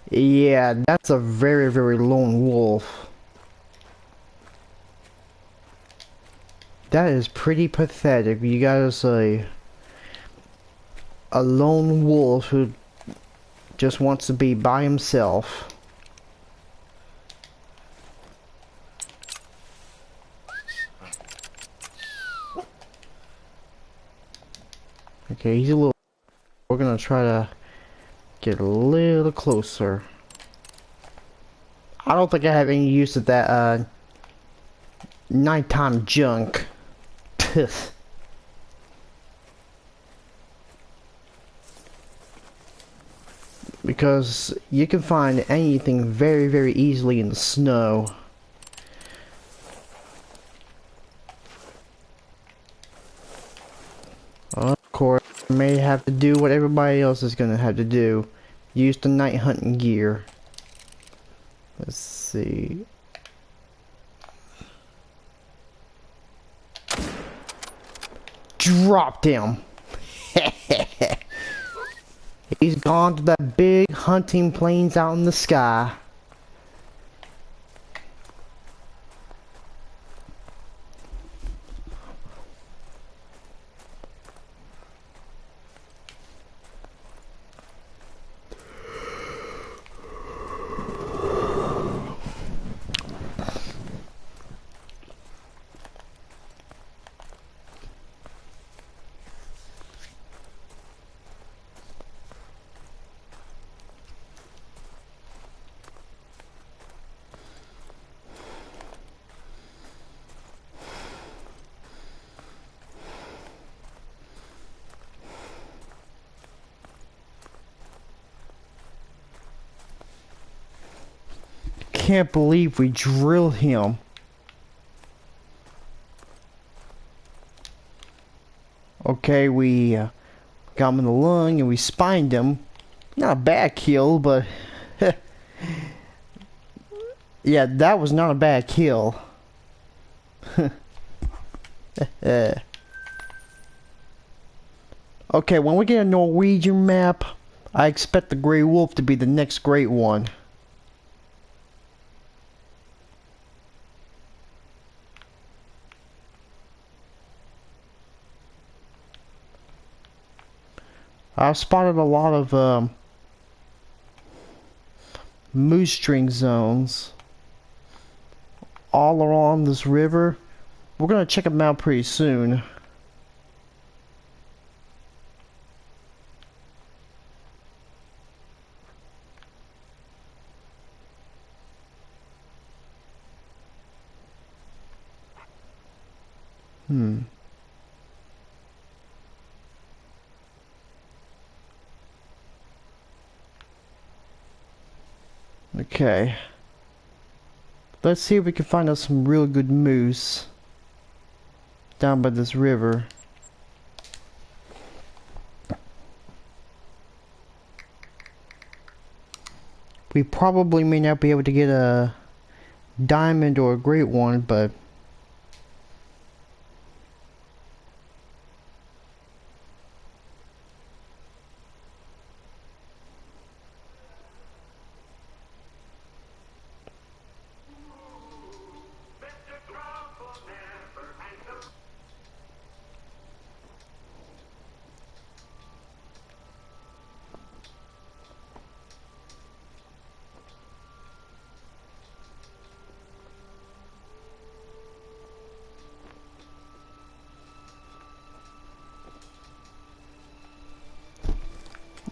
Yeah, that's a very, very lone wolf. That is pretty pathetic. You got us a lone wolf who just wants to be by himself. Okay, he's a little... We're gonna try to get a little closer. I don't think I have any use of that nighttime junk. Because you can find anything very, very easily in the snow. Of course, you may have to do what everybody else is gonna have to do. Use the night hunting gear. Let's see. Dropped him. He's gone to that big hunting plains out in the sky. can't believe we drilled him. Okay, we got him in the lung and we spined him. Not a bad kill, but yeah, that was not a bad kill. Okay, when we get a Norwegian map, I expect the Grey Wolf to be the next great one. I've spotted a lot of moose string zones all along this river. We're gonna check them out pretty soon. Okay. Let's see if we can find us some real good moose down by this river. We probably may not be able to get a diamond or a great one, but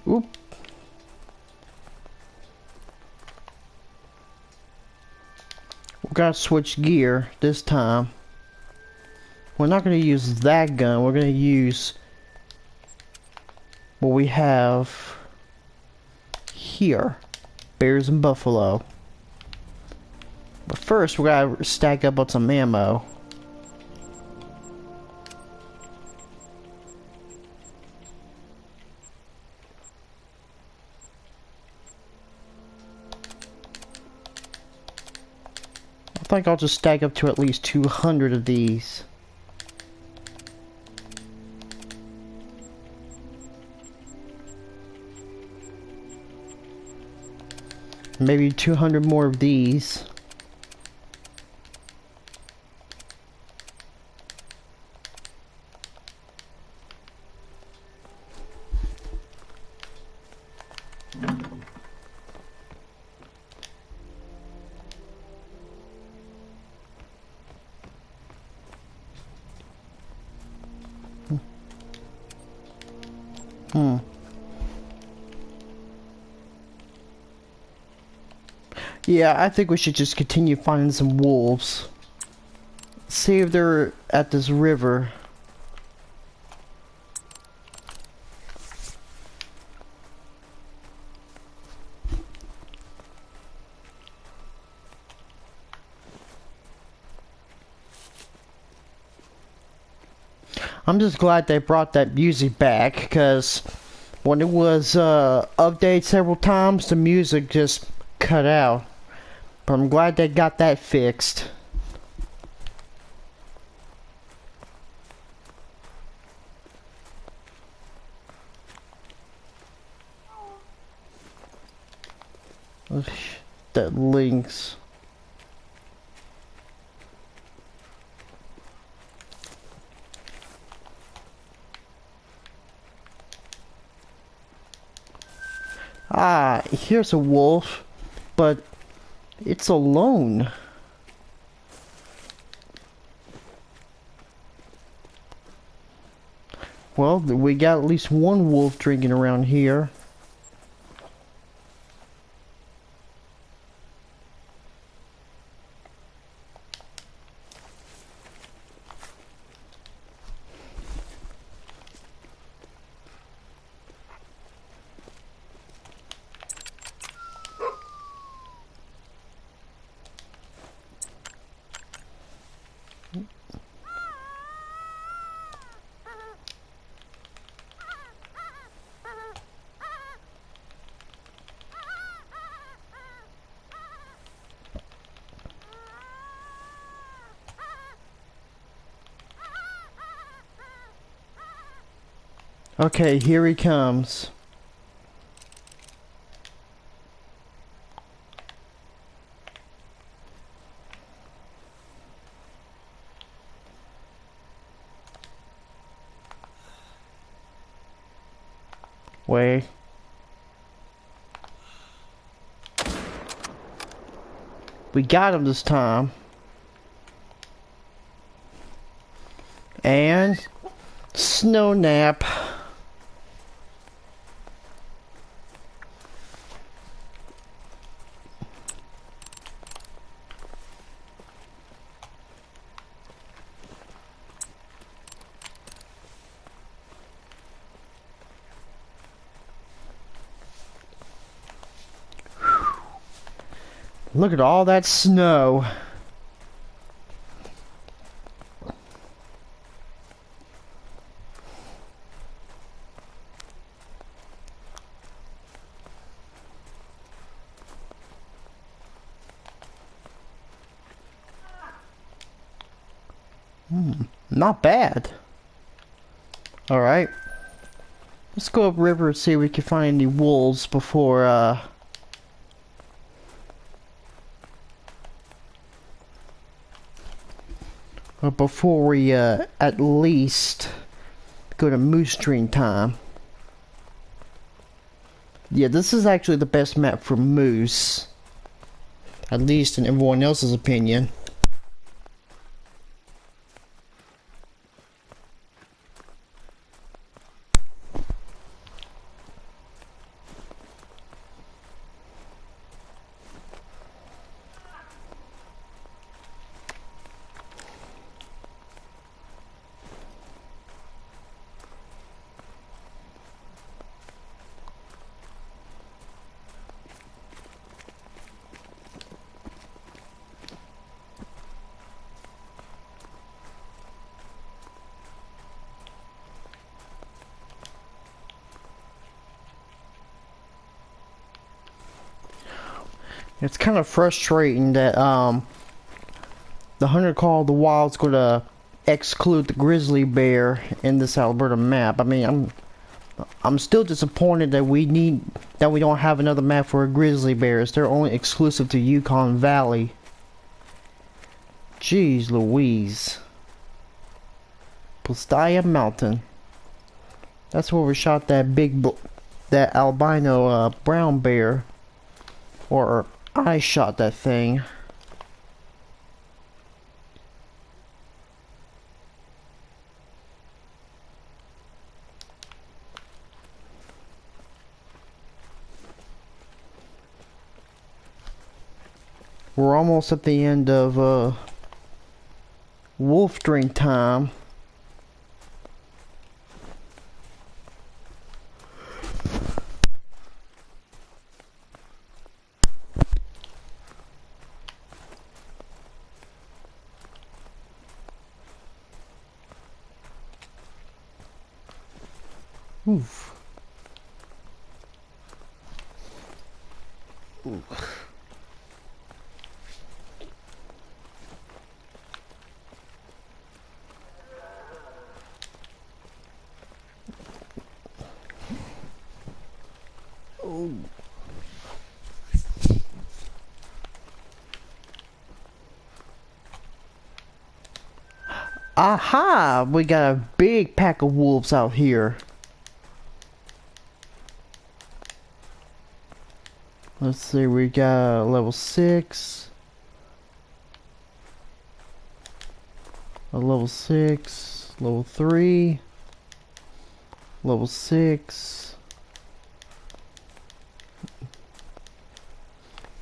oop. We gotta switch gear this time. We're not gonna use that gun, we're gonna use what we have here. Bears and buffalo. But first we gotta stack up on some ammo. I think I'll just stack up to at least 200 of these. Maybe 200 more of these. Yeah, I think we should just continue finding some wolves. See if they're at this river. I'm just glad they brought that music back, because when it was updated several times, the music just cut out. But I'm glad they got that fixed. That lynx. Ah, here's a wolf, but it's alone. Well, we got at least one wolf drinking around here. Okay, here he comes. Wait. We got him this time. And snow nap. Look at all that snow. Not bad. Alright. Let's go upriver and see if we can find any wolves before, before we, at least go to moose train time. Yeah, this is actually the best map for moose. At least in everyone else's opinion. It's kind of frustrating that the Hunter Call of the Wild's going to exclude the grizzly bear in this Alberta map. I mean, I'm still disappointed that we don't have another map for grizzly bears. They're only exclusive to Yukon Valley. Jeez Louise. Pustaya Mountain. That's where we shot that albino brown bear. Or I shot that thing. We're almost at the end of wolf drink time. Oof. Oof. Oh. Aha! We got a big pack of wolves out here. Let's see, we got level 6. A level 6. Level 3. Level 6.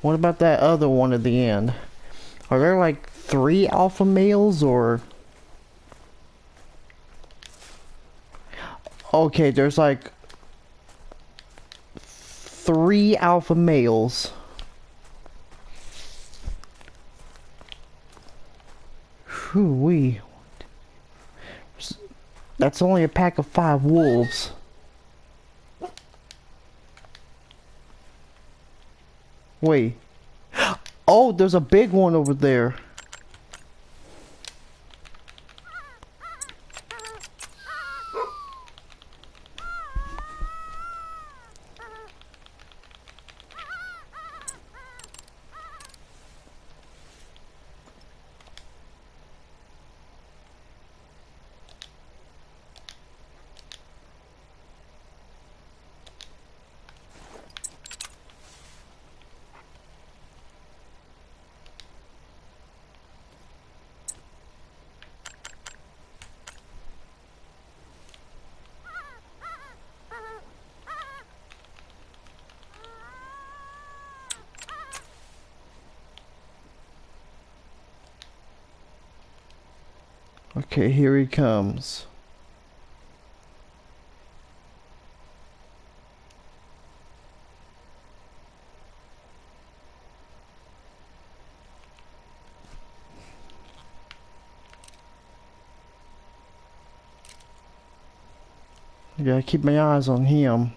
What about that other one at the end? Are there like 3 alpha males or... Okay, there's like 3 alpha males. Whew-wee. That's only a pack of 5 wolves. Wait. Oh, there's a big one over there. Okay, here he comes. I gotta keep my eyes on him.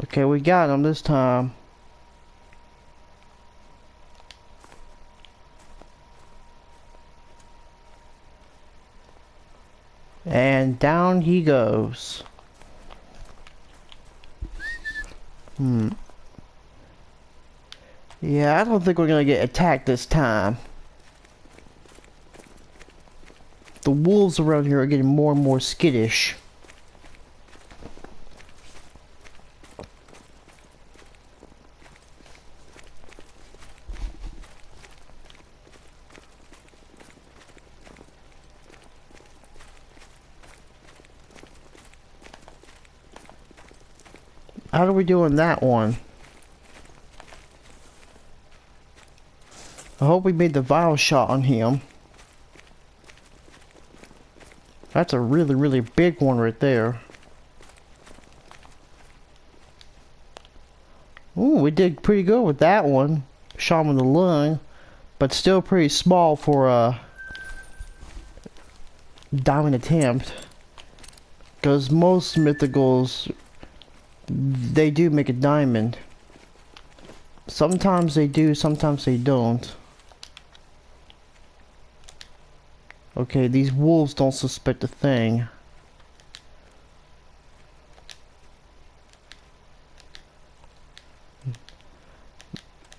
Okay, we got him this time. And down he goes. Yeah, I don't think we're gonna get attacked this time. The wolves around here are getting more and more skittish. How are we doing that one? I hope we made the vial shot on him. That's a really, really big one right there. Ooh, we did pretty good with that one. Shot him in the lung, but still pretty small for a diamond attempt. Because most mythicals, they do make a diamond. Sometimes they do, sometimes they don't. Okay, these wolves don't suspect a thing.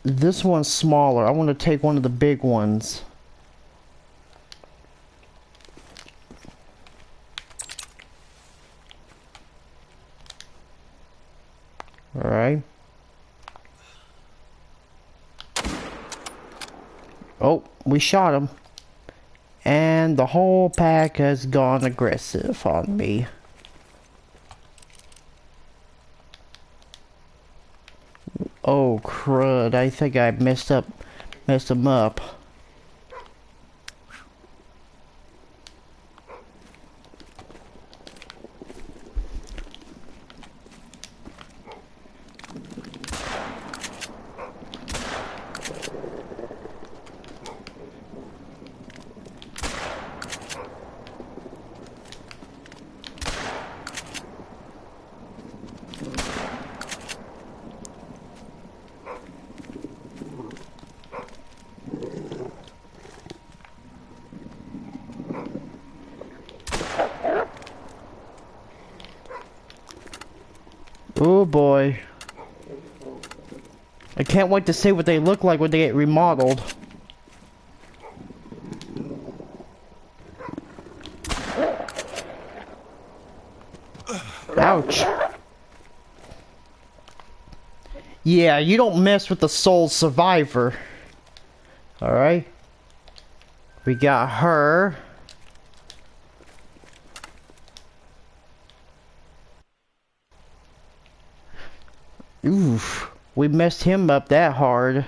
This one's smaller. I want to take one of the big ones. Alright. Oh, we shot him. And the whole pack has gone aggressive on me. Oh crud, I think I messed him up. Oh boy. I can't wait to see what they look like when they get remodeled. Ouch. Yeah, you don't mess with the soul survivor. Alright. We got her. Oof. We messed him up that hard.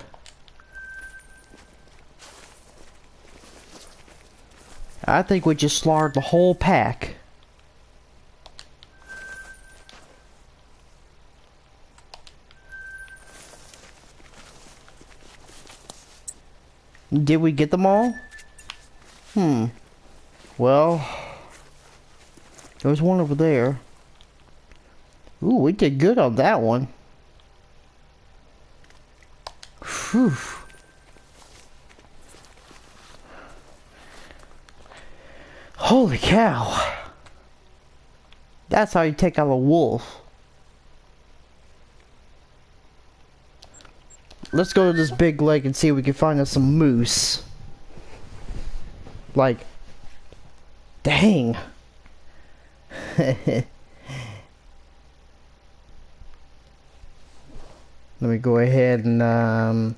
I think we just slaughtered the whole pack. Did we get them all? Well, there's one over there. Ooh, we did good on that one. Whew. Holy cow. That's how you take out a wolf. Let's go to this big lake and see if we can find us some moose. Like, dang. Let me go ahead and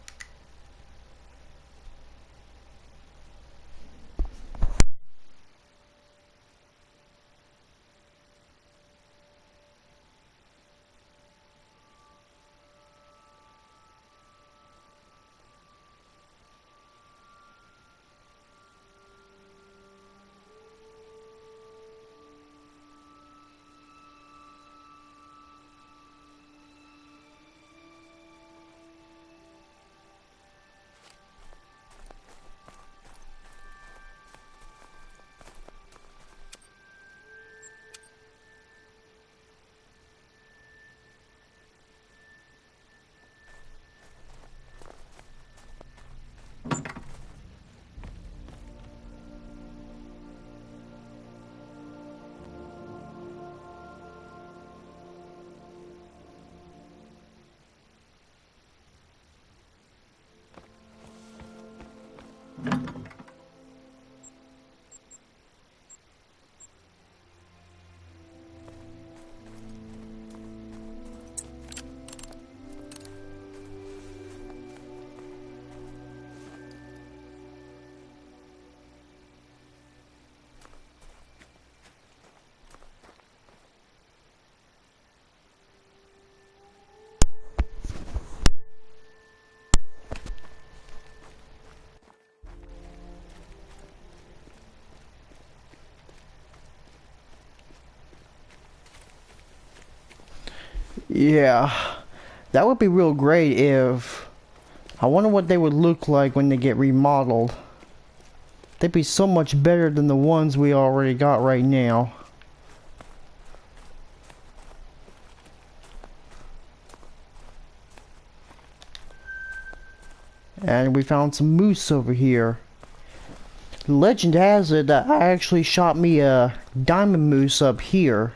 Yeah, that would be real great if... I wonder what they would look like when they get remodeled. They'd be so much better than the ones we already got right now. And we found some moose over here. Legend has it that I actually shot me a diamond moose up here.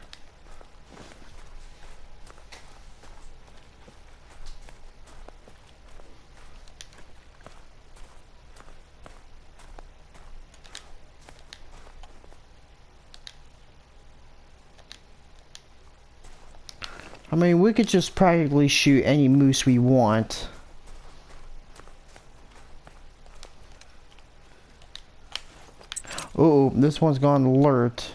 I mean, we could just practically shoot any moose we want. Uh-oh, this one's gone alert.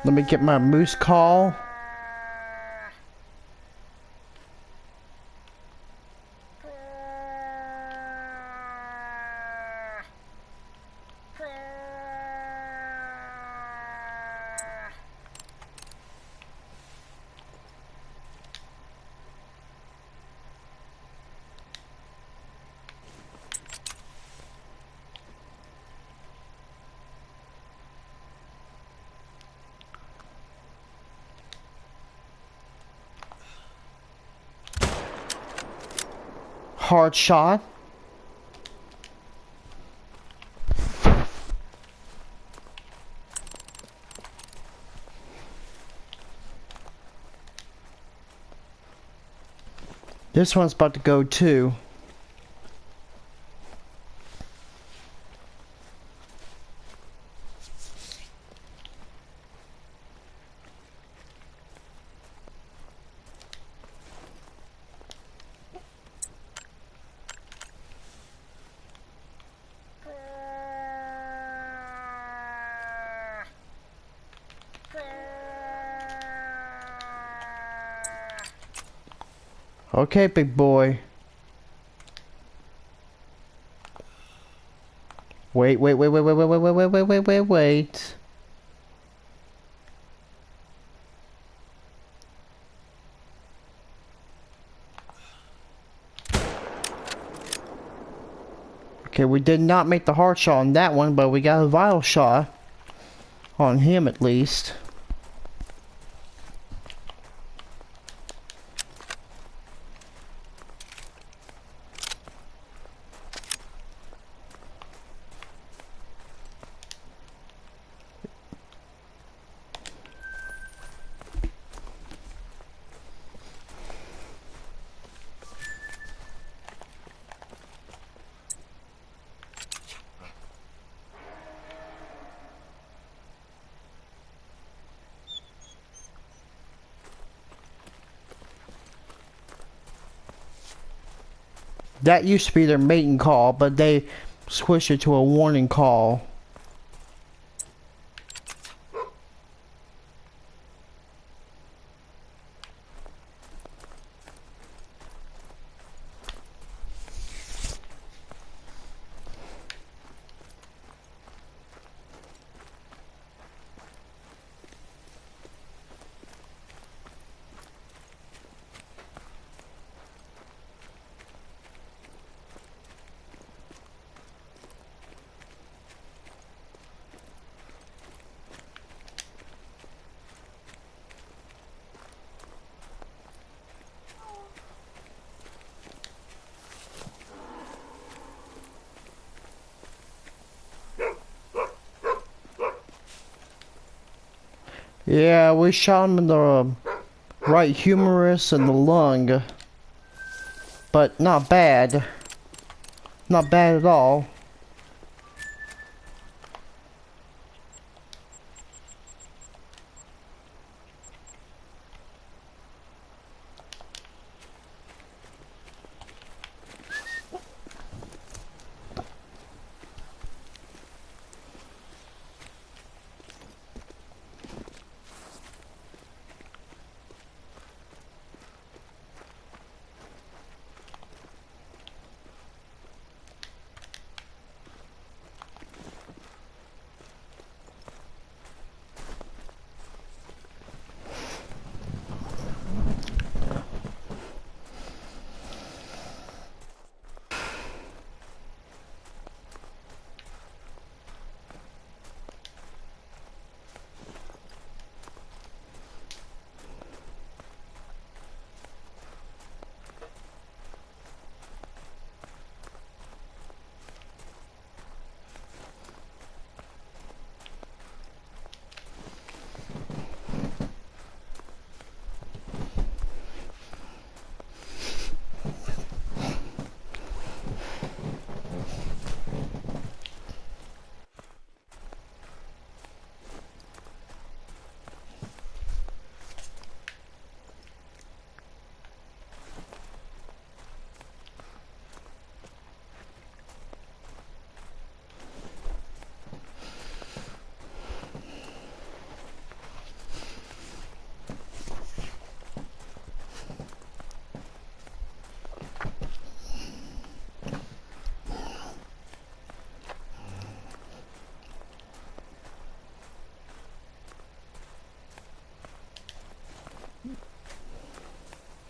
Let me get my moose call. Hard shot. This one's about to go too. Okay, big boy. Wait. Okay, we did not make the hard shot on that one, but we got a vital shot on him at least. That used to be their mating call, but they switched it to a warning call. Yeah, we shot him in the right humerus and the lung. But not bad. Not bad at all.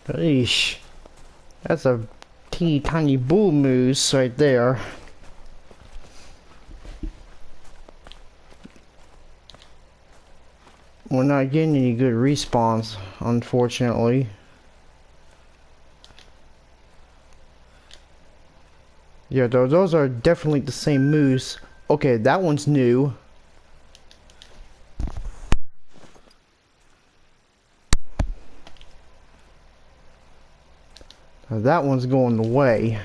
Eesh. That's a teeny tiny bull moose right there. We're not getting any good respawns, unfortunately. Yeah, those are definitely the same moose. Okay, that one's new. Now that one's going away.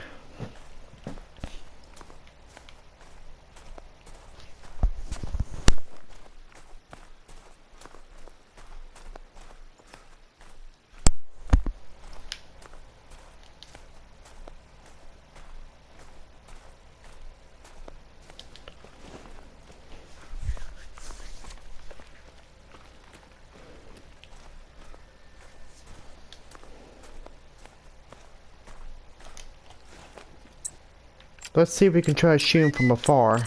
Let's see if we can try to shoot him from afar.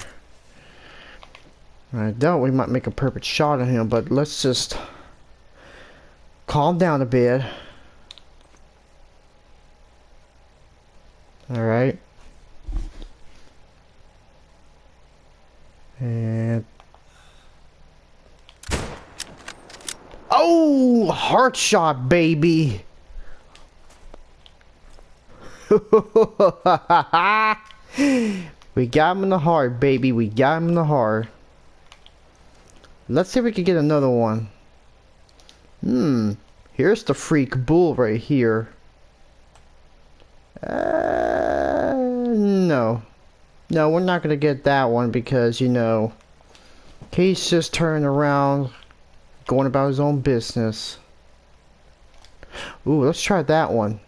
I doubt we might make a perfect shot at him, but let's just calm down a bit. Alright. And... oh! Heart shot, baby! We got him in the heart, baby. We got him in the heart. Let's see if we can get another one. Here's the freak bull right here. No. No, we're not gonna get that one because, you know, he's just turning around, going about his own business. Ooh, let's try that one.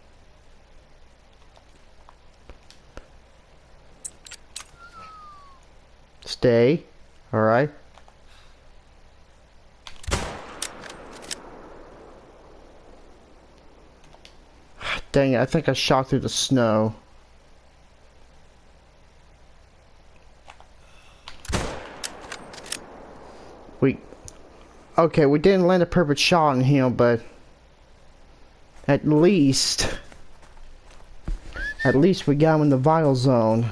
Stay. Alright. Dang it, I think I shot through the snow. Okay, we didn't land a perfect shot on him, but at least we got him in the vital zone.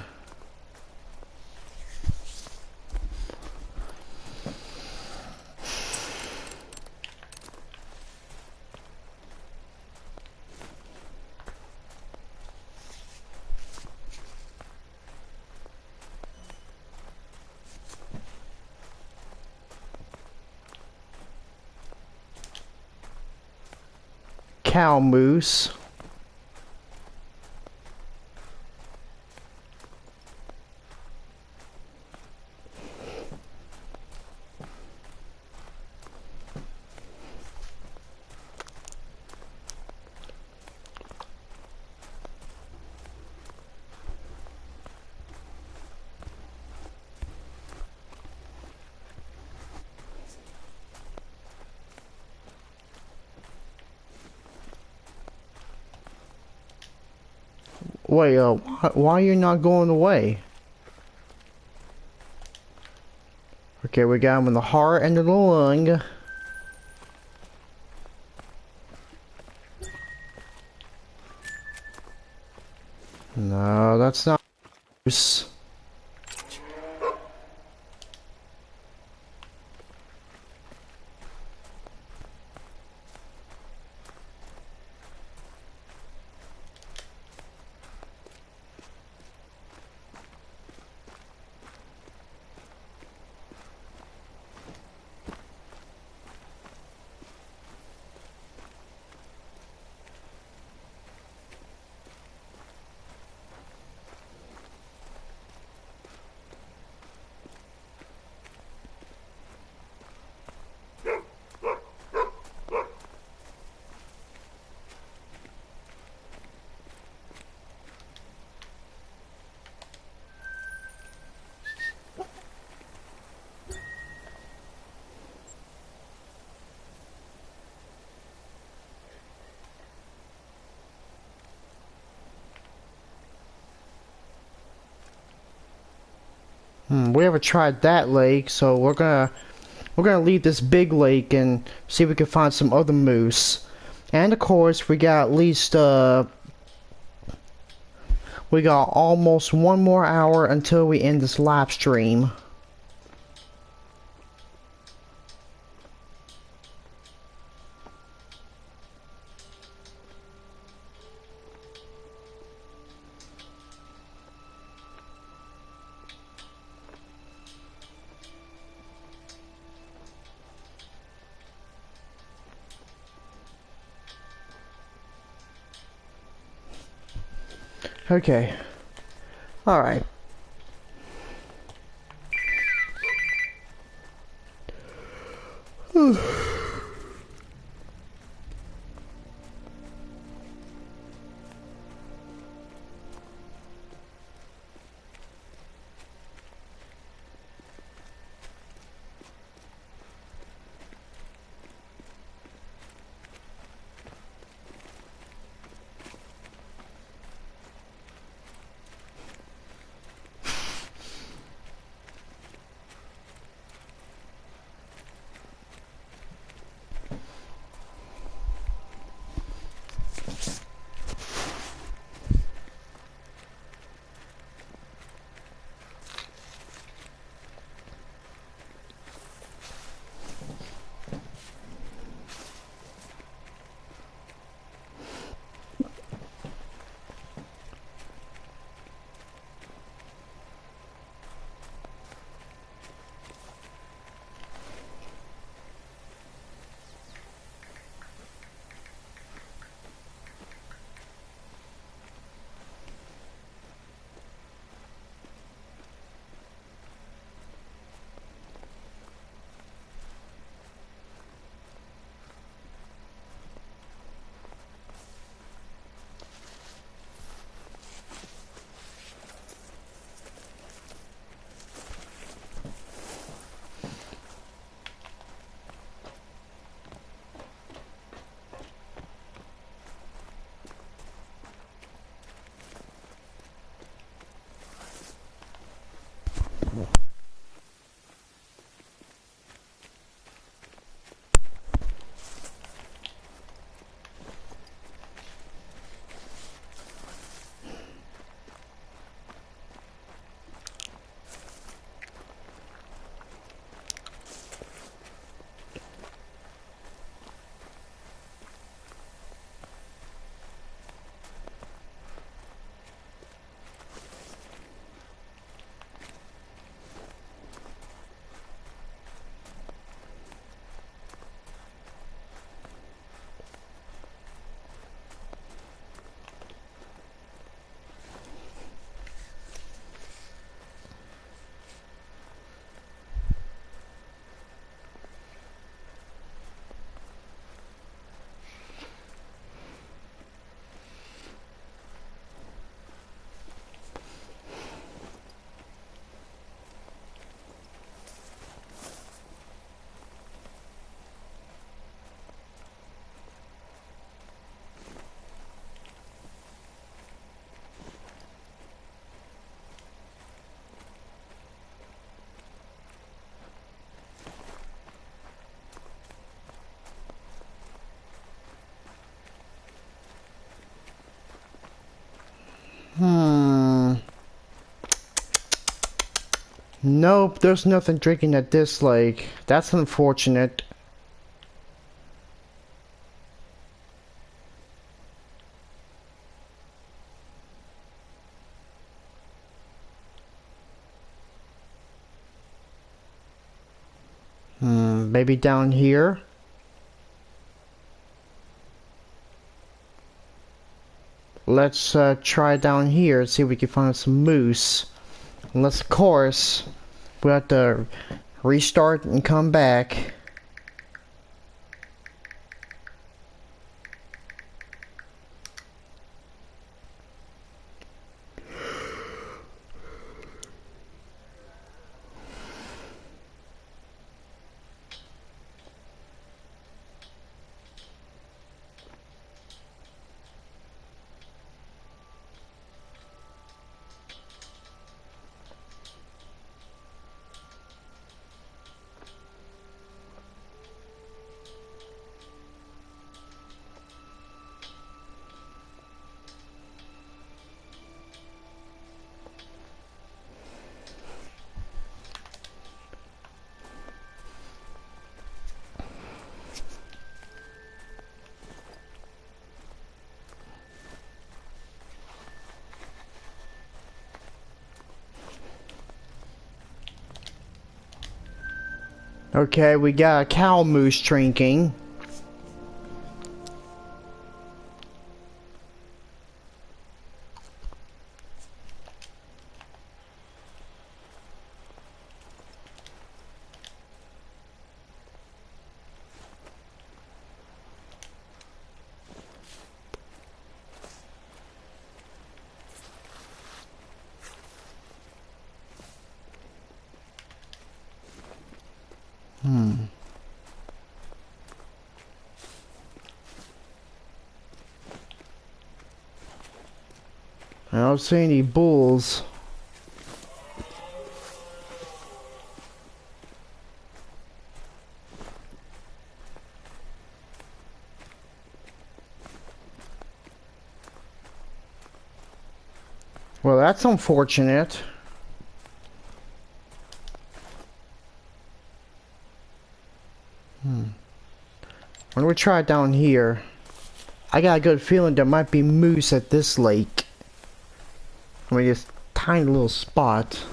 Cow moose. Wait, why are you not going away? Okay, we got him in the heart and in the lung. No, that's not. We haven't tried that lake, so we're gonna leave this big lake and see if we can find some other moose. And of course, we got at least we got almost 1 more hour until we end this live stream. Okay. Alright. Nope, there's nothing drinking at this lake. That's unfortunate. Maybe down here? Let's try down here and see if we can find some moose. Unless, of course, we have to restart and come back. Okay, we got a cow moose drinking. I don't see any bulls. Well, that's unfortunate. Why don't we try it down here? I got a good feeling there might be moose at this lake. I mean, this tiny little spot.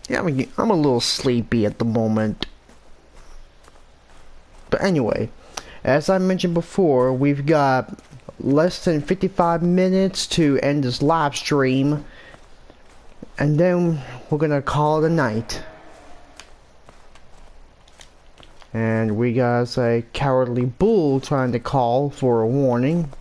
Yeah, I mean, I'm a little sleepy at the moment. But anyway, as I mentioned before, we've got less than 55 minutes to end this live stream. And then we're gonna call it a night. And we got a cowardly bull trying to call for a warning.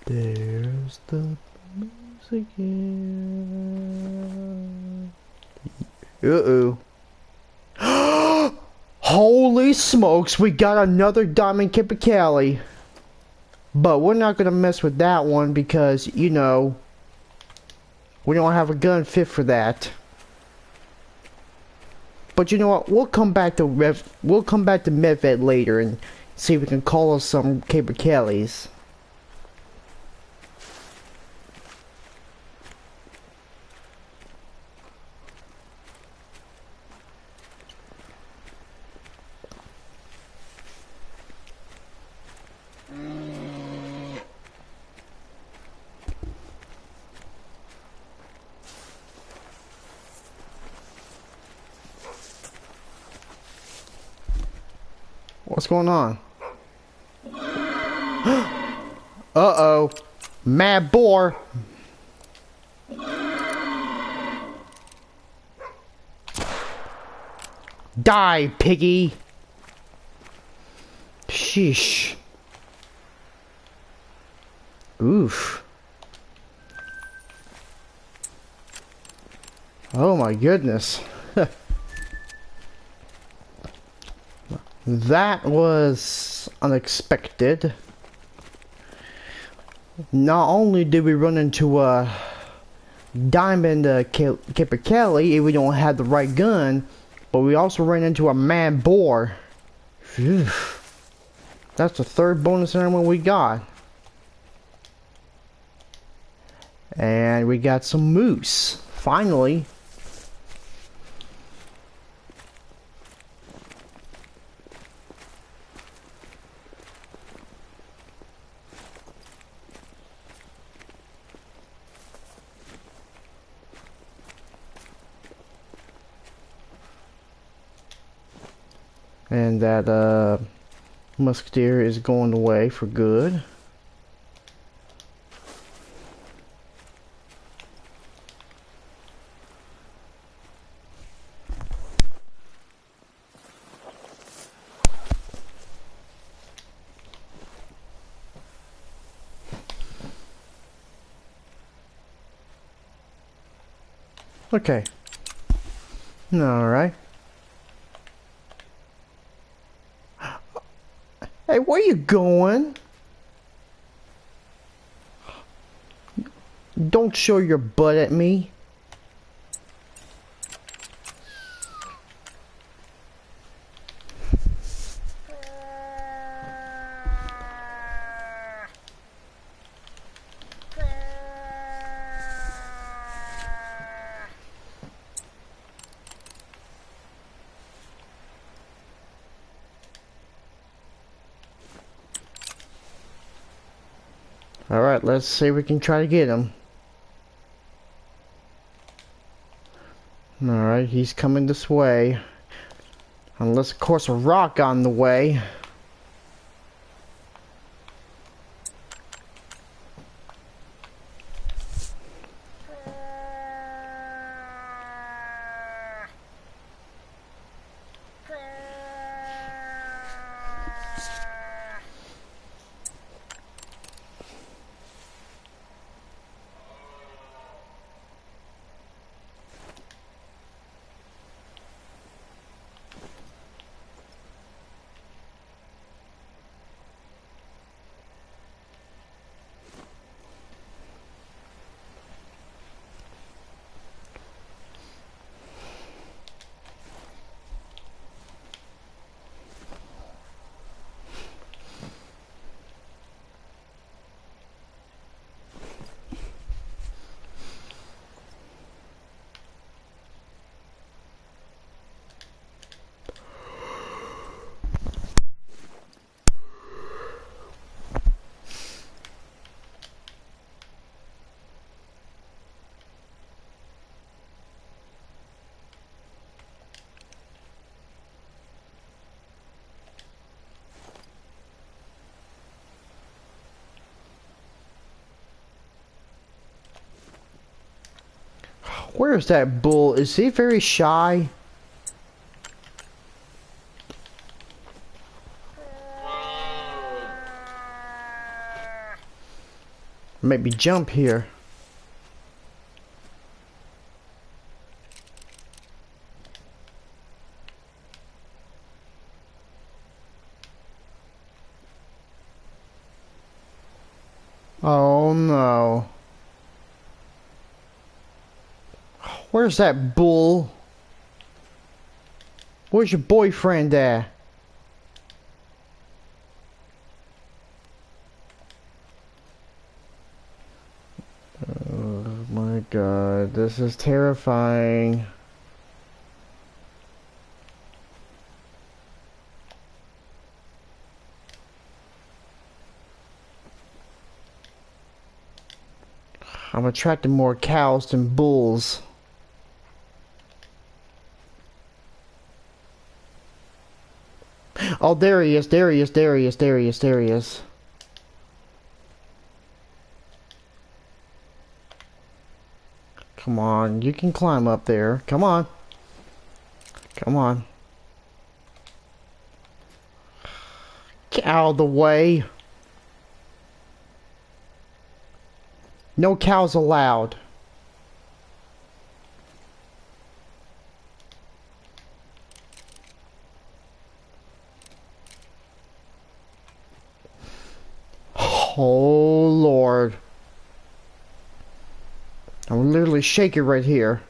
There's the music again. Uh-oh. Holy smokes, we got another diamond Kipicali. But we're not gonna mess with that one because, you know, we don't have a gun fit for that. But you know what? We'll come back to Medved later and see if we can call us some Capercaillies. What's going on? Uh-oh. Mad boar. Die, piggy. Sheesh. Oof. Oh my goodness. That was unexpected. Not only did we run into a diamond Capercaillie if we don't have the right gun, but we also ran into a mad boar. Phew. That's the third bonus animal we got. And we got some moose, finally. And that musketeer is going away for good. Okay. Alright. Hey, where you going? Don't show your butt at me. Alright, let's see if we can try to get him. Alright, he's coming this way. Unless, of course, a rock on the way. Where's that bull? Is he very shy? Maybe jump here. Oh no. Where's that bull? Where's your boyfriend at? Oh my god, this is terrifying. I'm attracting more cows than bulls. Oh, there he is, there he is, there he is, there he is, there he is. Come on, you can climb up there. Come on. Come on. Get out of the way. No cows allowed. Oh Lord. I'm literally shaking right here.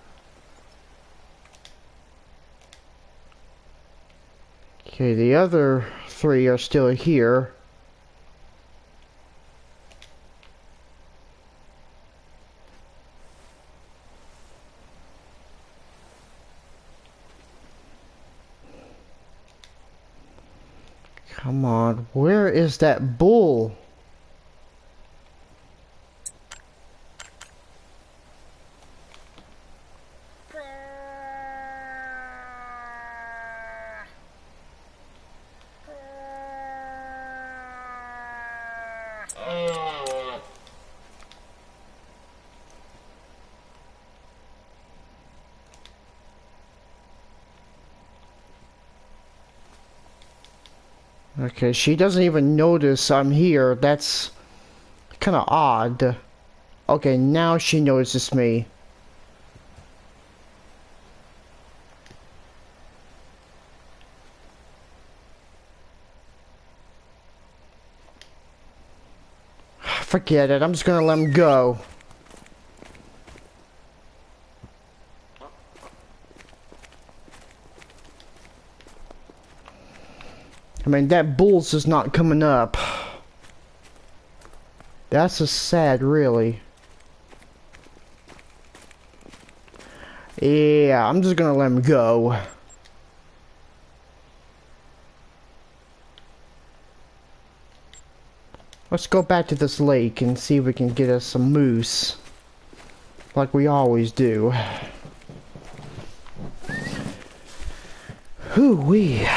Okay, the other three are still here. Come on, where is that bull? Okay, she doesn't even notice I'm here. That's kind of odd. Okay, now she notices me. Forget it, I'm just gonna let him go. I mean, that bull's just not coming up. That's just sad, really. Yeah, I'm just gonna let him go. Let's go back to this lake and see if we can get us some moose. Like we always do. Hoo-wee.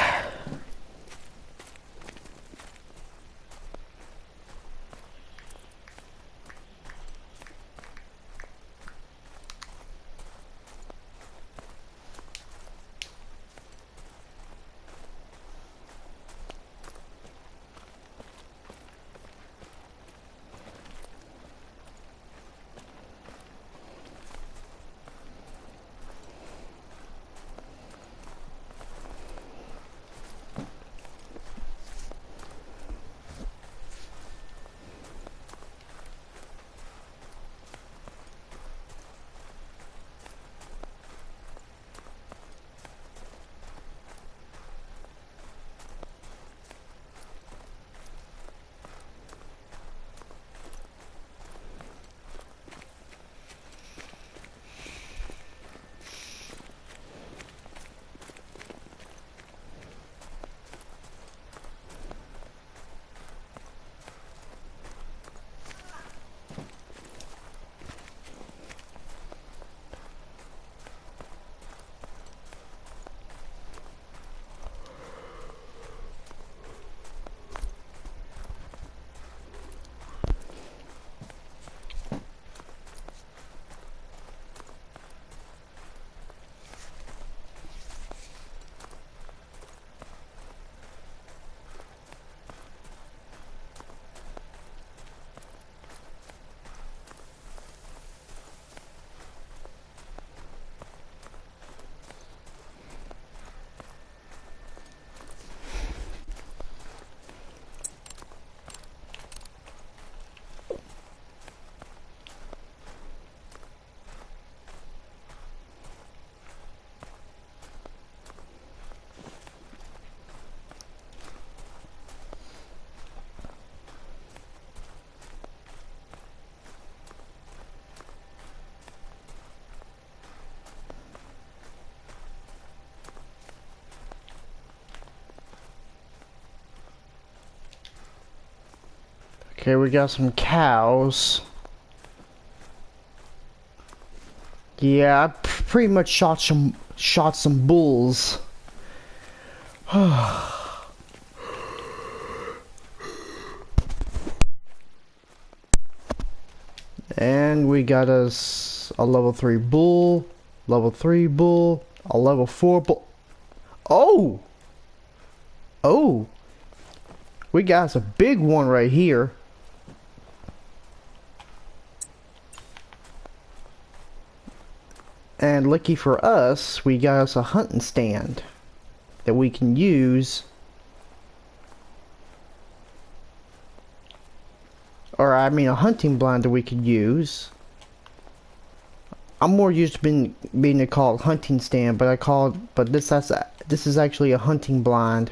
Okay, we got some cows. Yeah, I pretty much shot some bulls. And we got us a level 3 bull, level 3 bull, a level 4 bull. Oh! Oh! We got us a big one right here. And lucky for us, we got us a hunting stand that we can use. Or I mean a hunting blind that we could use. I'm more used to being called hunting stand, but this is actually a hunting blind.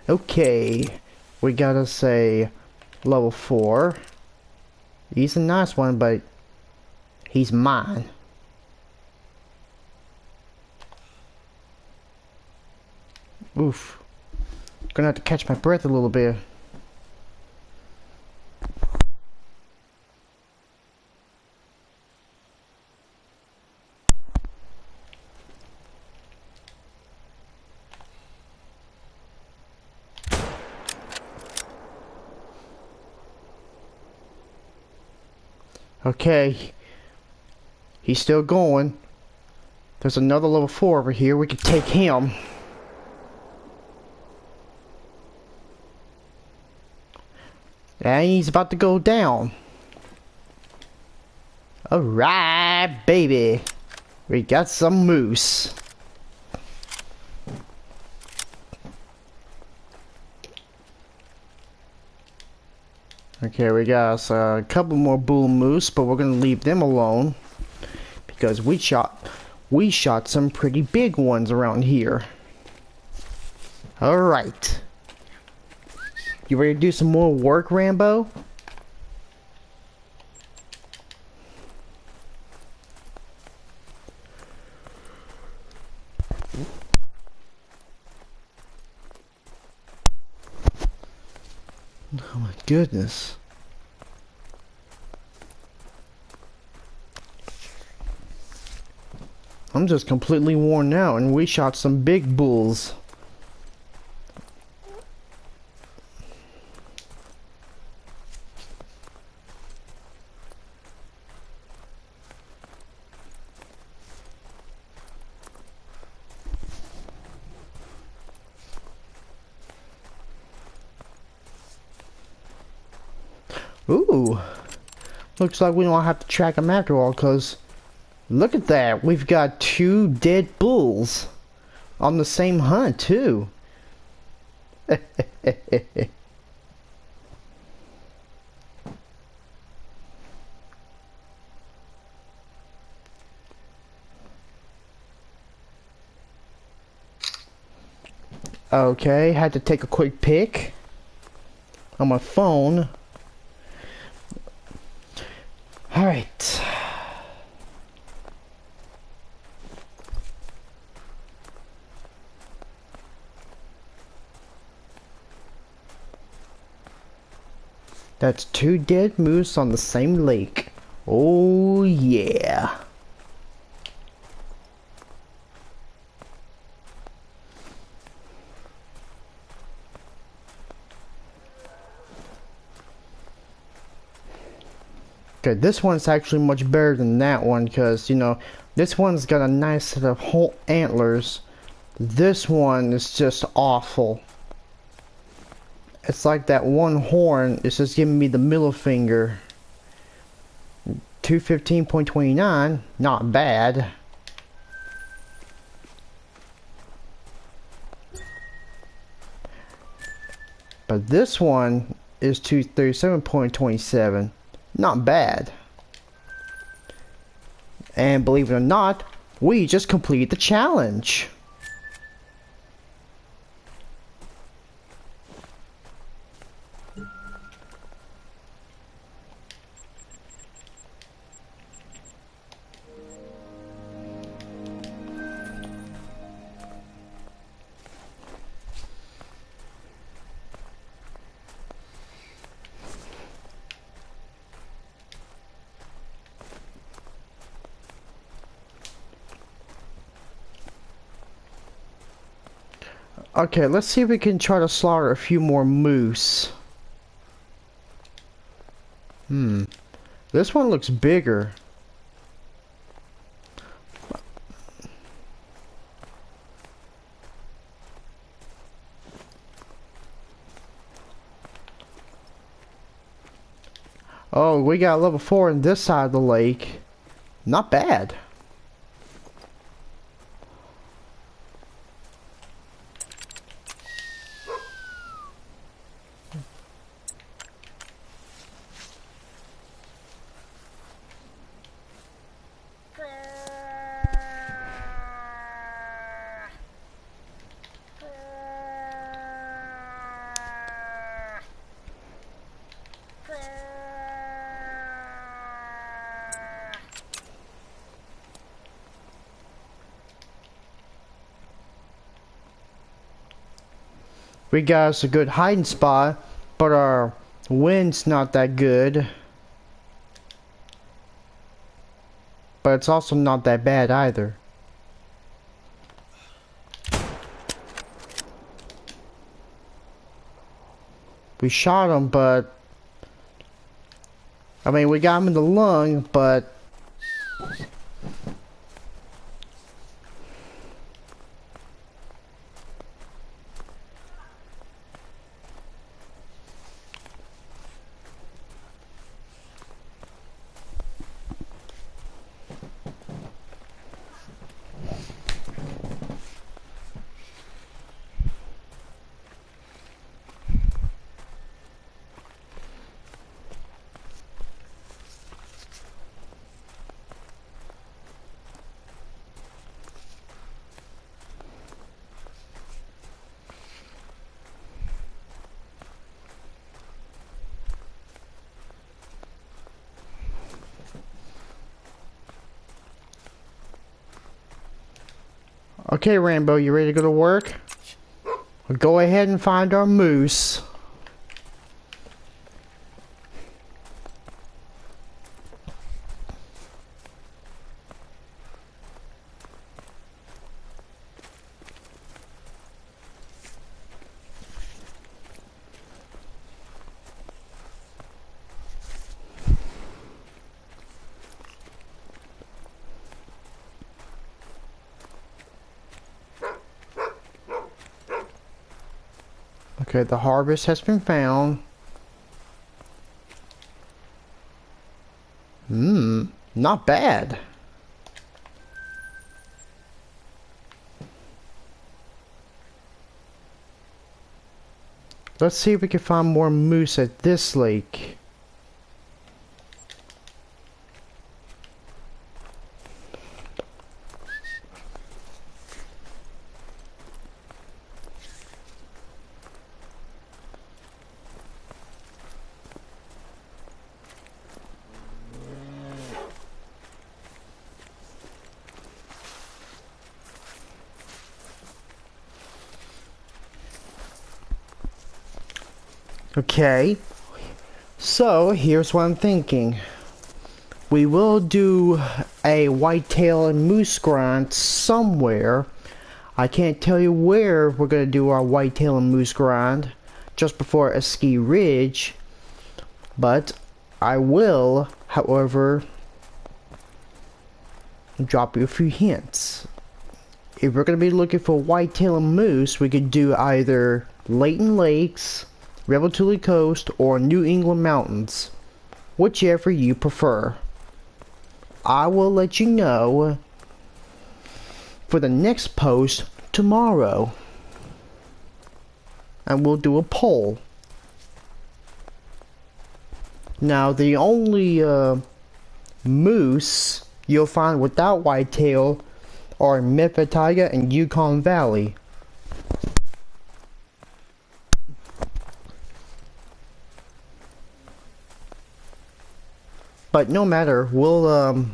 Okay, we got us a level 4. He's a nice one, but he's mine. Oof. Gonna have to catch my breath a little bit. Okay. He's still going. There's another level 4 over here. We could take him. And he's about to go down. Alright, baby. We got some moose. Okay, we got a couple more bull moose, but we're gonna leave them alone because we shot some pretty big ones around here. Alright. You ready to do some more work, Rambo? Oh my goodness. I'm just completely worn out, and we shot some big bulls. Ooh, looks like we don't have to track them after all, cause look at that, we've got 2 dead bulls on the same hunt too. Okay, had to take a quick pic on my phone. Alright. That's 2 dead moose on the same lake. Oh yeah. Okay, this one's actually much better than that one because, you know, this one's got a nice set of whole antlers. This one is just awful. It's like that one horn is just giving me the middle finger. 215.29, not bad. But this one is 237.27. Not bad. And believe it or not, we just completed the challenge. Okay, let's see if we can try to slaughter a few more moose. This one looks bigger. Oh, we got level 4 on this side of the lake. Not bad. We got us a good hiding spot, but our wind's not that good. But it's also not that bad either. We shot him, but I mean, we got him in the lung, but Okay, Rambo, you ready to go to work? Go ahead and find our moose. Okay, the harvest has been found. Not bad. Let's see if we can find more moose at this lake. Okay, so here's what I'm thinking. We will do a whitetail and moose grind somewhere. I can't tell you where we're going to do our whitetail and moose grind just before a ski ridge, but I will, however, drop you a few hints. If we're going to be looking for whitetail and moose, we could do either Layton Lakes, Rebel Tule Coast, or New England Mountains, whichever you prefer. I will let you know for the next post tomorrow, and we'll do a poll. Now, the only moose you'll find without whitetail are Medved Taiga and Yukon Valley. But no matter, we're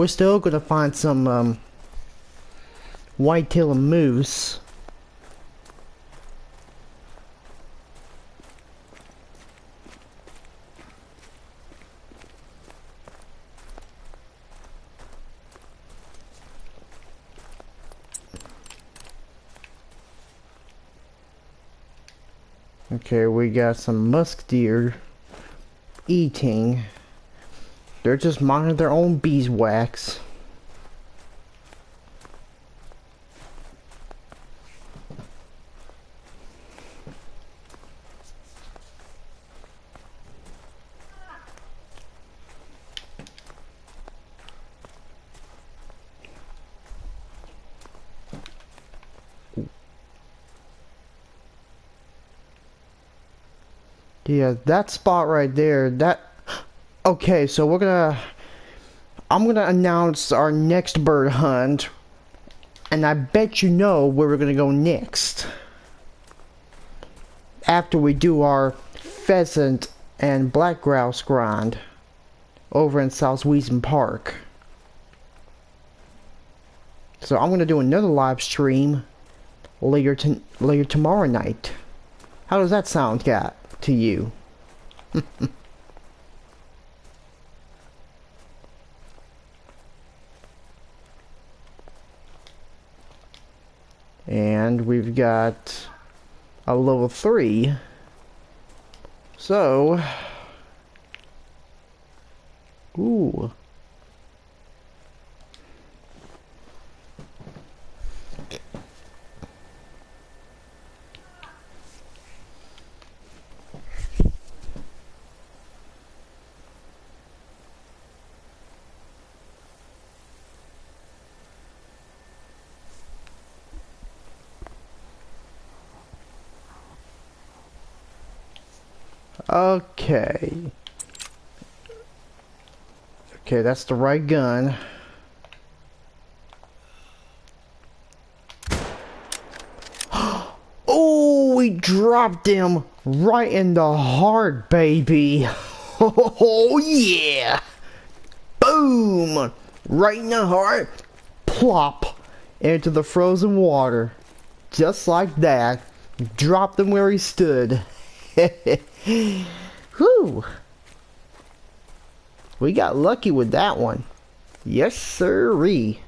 still gonna find some whitetail and moose. Okay, we got some musk deer eating. They're just minding their own beeswax. Yeah, that spot right there, that... Okay, so I'm gonna announce our next bird hunt, and I bet you know where we're gonna go next. After we do our pheasant and black grouse grind over in South Weeson Park. So I'm gonna do another live stream later tomorrow night. How does that sound, Cat, to you? And we've got a level 3. So, ooh. Okay. Okay, that's the right gun. Oh, we dropped him right in the heart, baby. Oh, yeah. Boom! Right in the heart. Plop. Into the frozen water. Just like that. Dropped him where he stood. Whew. We got lucky with that one. Yes, sirree.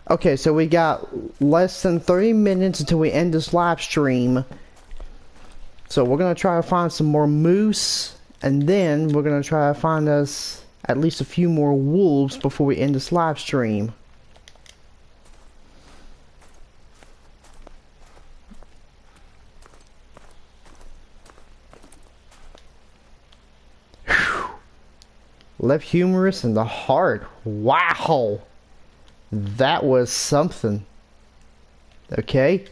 Okay, so we got less than 30 minutes until we end this live stream. So we're going to try to find some more moose, and then we're going to try to find us at least a few more wolves before we end this live stream. Whew. Left humerus in the heart. Wow! That was something. Okay.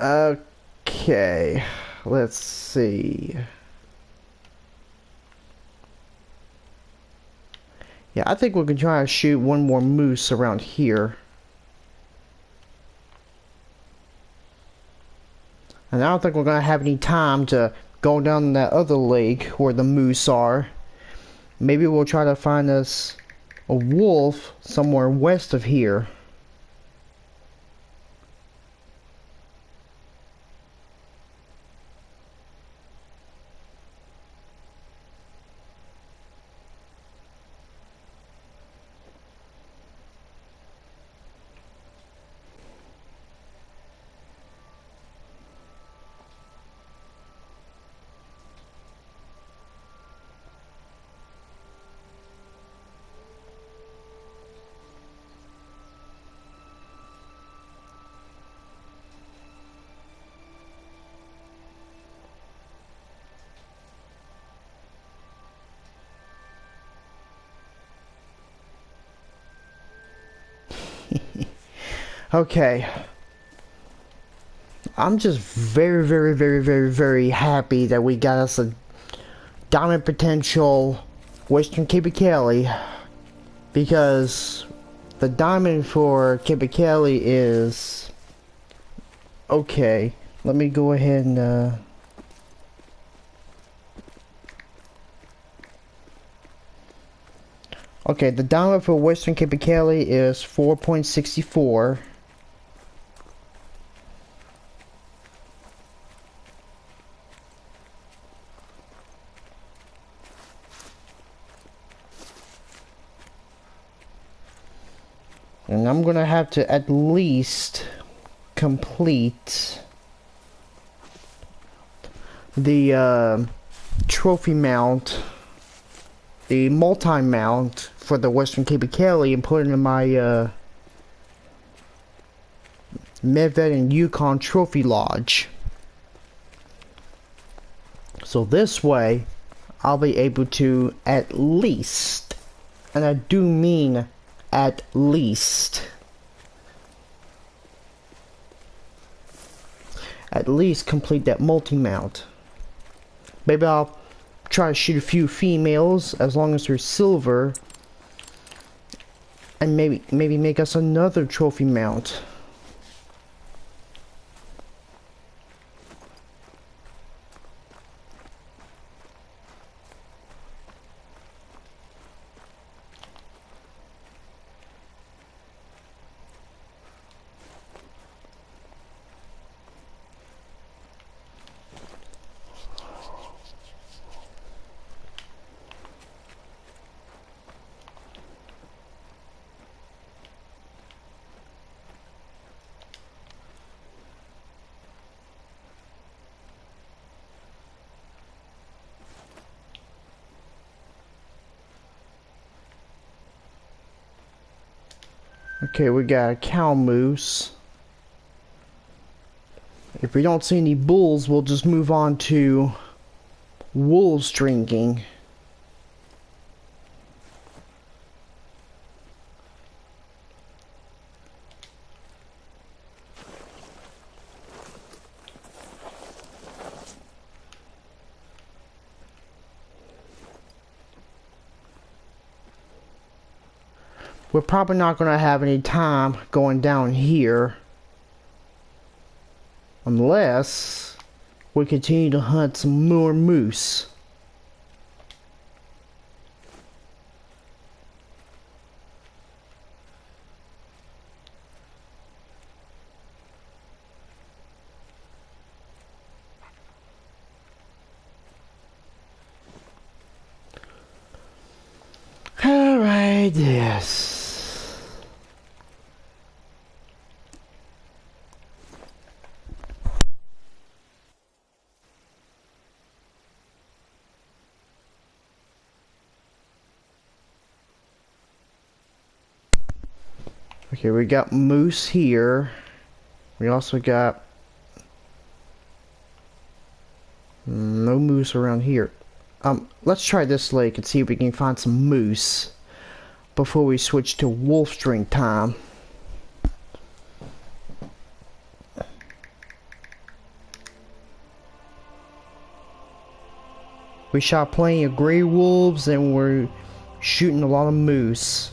Okay. Let's see. Yeah, I think we can try to shoot one more moose around here. And I don't think we're going to have any time to go down that other lake where the moose are. Maybe we'll try to find us a wolf somewhere west of here. Okay. I'm just very happy that we got us a diamond potential Western Cape-Kelly, because the diamond for Cape-Kelly is okay. Let me go ahead and okay, the diamond for Western Cape-Kelly is 4.64. And I'm gonna have to at least complete the trophy mount, the multi-mount for the Western Cape-Kelly, and put it in my Medved and Yukon Trophy Lodge. So this way, I'll be able to at least, and I do mean at least complete that multi-mount. Maybe I'll try to shoot a few females as long as they're silver, and maybe make us another trophy mount. Okay, we got a cow moose. If we don't see any bulls, we'll just move on to wolves drinking. we're probably not going to have any time going down here unless we continue to hunt some more moose. Alright, yes. Okay, we got moose here. We also got no moose around here. Let's try this lake and see if we can find some moose before we switch to wolf drink time. We shot plenty of gray wolves and we're shooting a lot of moose.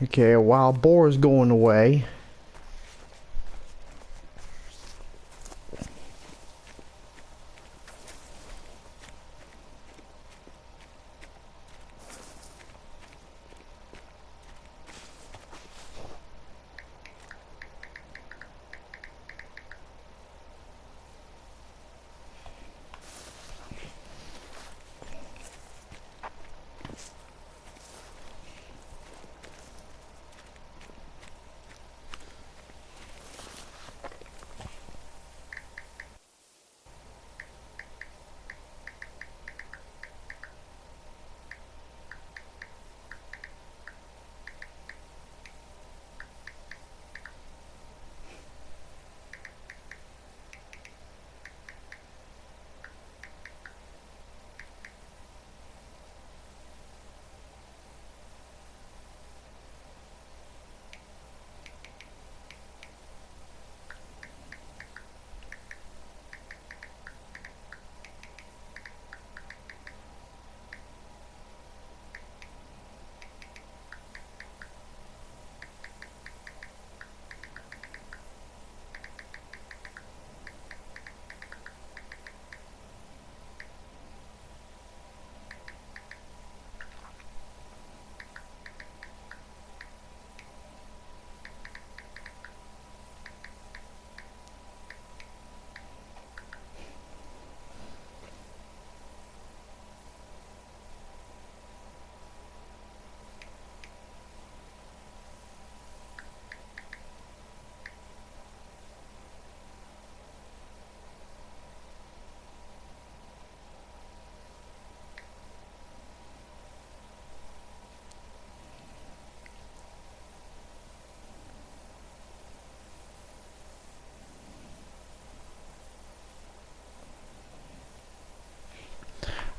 Okay, a wild boar is going away.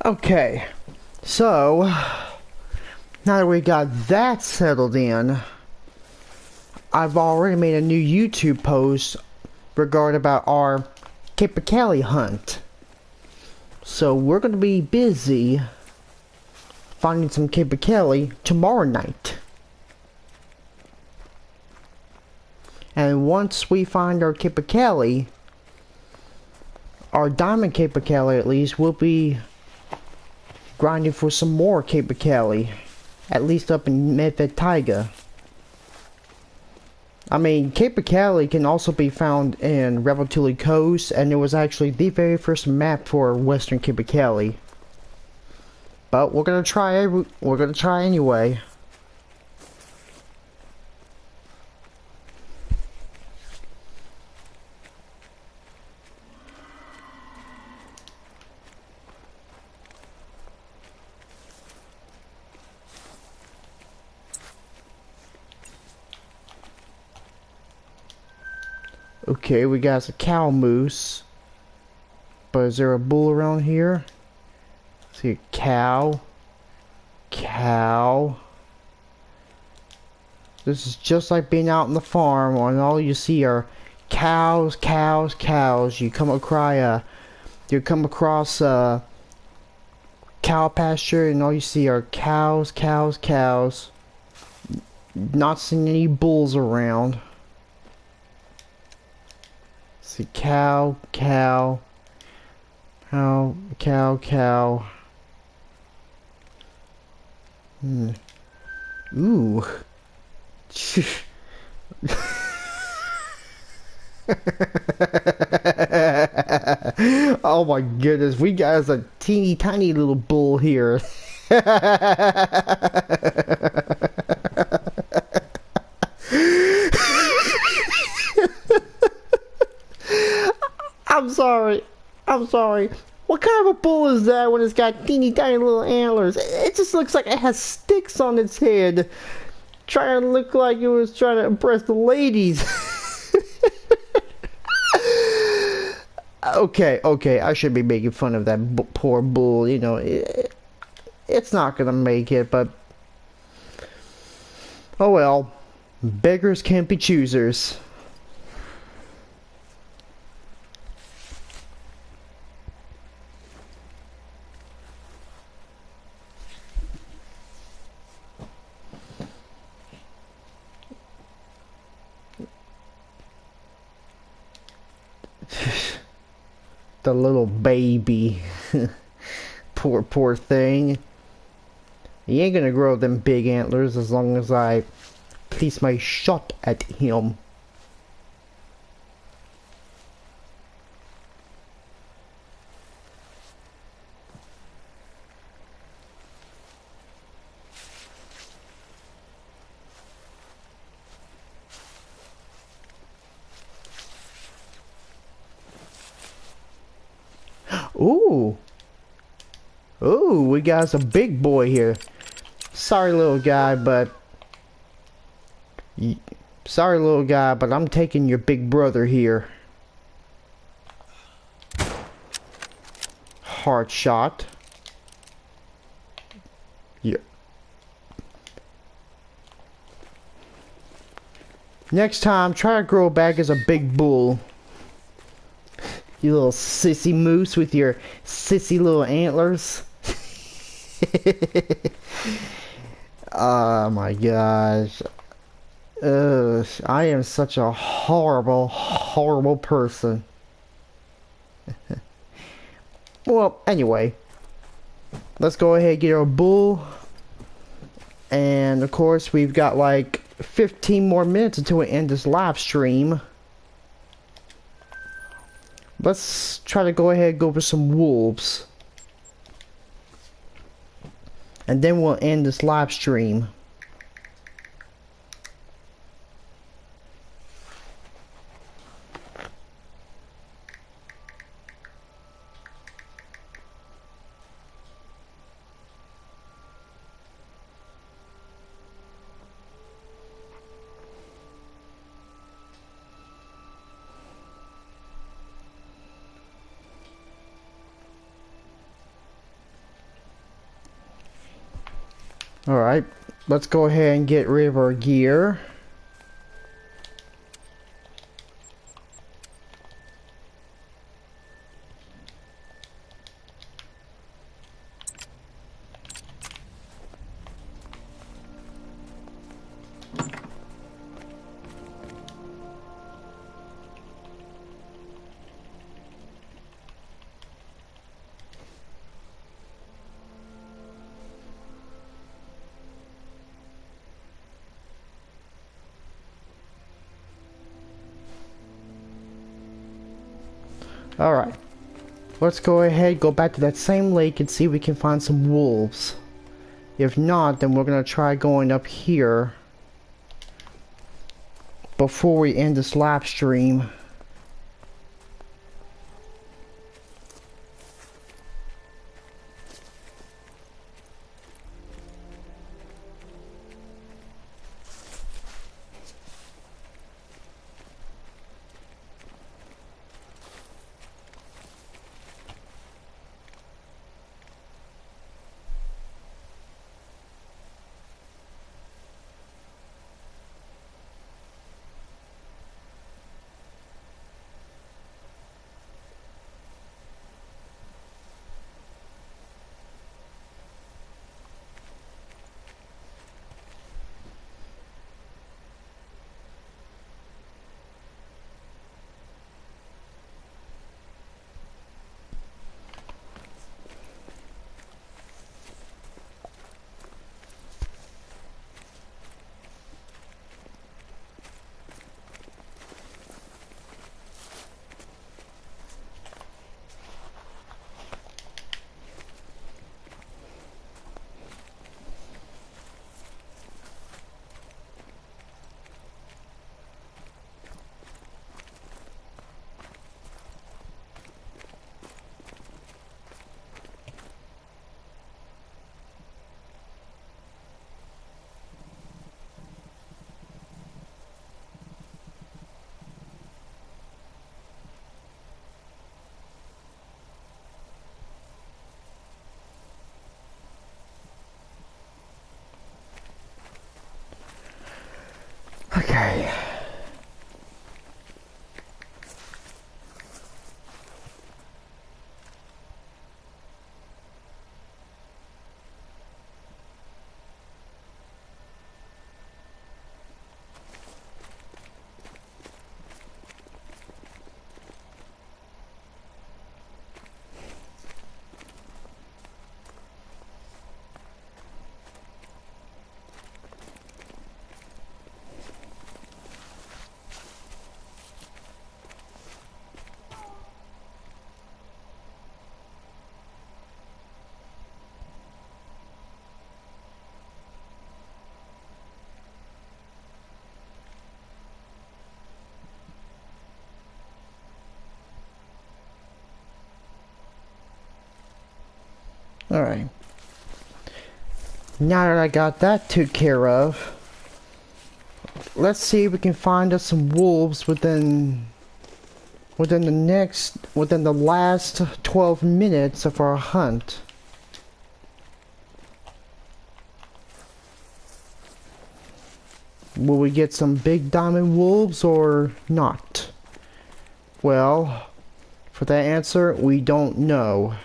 Okay, so now that we got that settled in, I've already made a new YouTube post regarding about our Capercaillie hunt. So we're going to be busy finding some Capercaillie tomorrow night. And once we find our Capercaillie, our diamond Capercaillie at least, we'll be grinding for some more Capercaillie, at least up in Medved Taiga. I mean, Capercaillie can also be found in Reveltuli Coast, and it was actually the very first map for Western Capercaillie. But we're gonna try anyway. Okay, we got a cow moose. But is there a bull around here? See a cow. Cow. This is just like being out in the farm and all you see are cows, cows, cows. You come across a cow pasture and all you see are cows, cows, cows. Not seeing any bulls around. See cow, cow. Cow, cow, cow. Ooh. Oh my goodness, we got a teeny tiny little bull here. I'm sorry. I'm sorry. What kind of a bull is that when it's got teeny tiny little antlers? It just looks like it has sticks on its head. Trying to look like it was trying to impress the ladies. Okay, I should be making fun of that poor bull. You know, it's not gonna make it, but oh well. Beggars can't be choosers. The little baby. Poor thing. He ain't gonna grow them big antlers as long as I place my shot at him. Ooh. Ooh, we got some big boy here. Sorry, little guy, but I'm taking your big brother here. Hard shot. Yeah. Next time, try to grow back as a big bull. You little sissy moose with your sissy little antlers. Oh my gosh. I am such a horrible, horrible person. Well, anyway. Let's go ahead and get our bull. And of course, we've got like 15 more minutes until we end this live stream. Let's try to go ahead and go for some wolves. And then we'll end this live stream. Alright, let's go ahead and get rid of our gear. Alright, let's go ahead, go back to that same lake and see if we can find some wolves. If not, then we're gonna try going up here before we end this live stream. Okay. Alright. Now that I got that took care of, let's see if we can find us some wolves within the last 12 minutes of our hunt. Will we get some big diamond wolves or not? Well, for that answer, we don't know.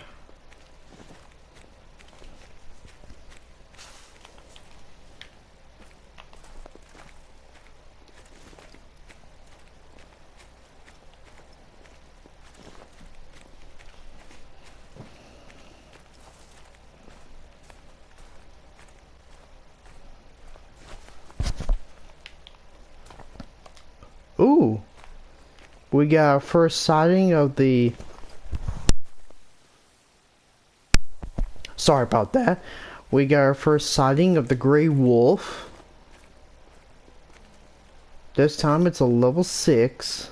Ooh, we got our first sighting of the... Sorry about that. We got our first sighting of the gray wolf. This time it's a level 6.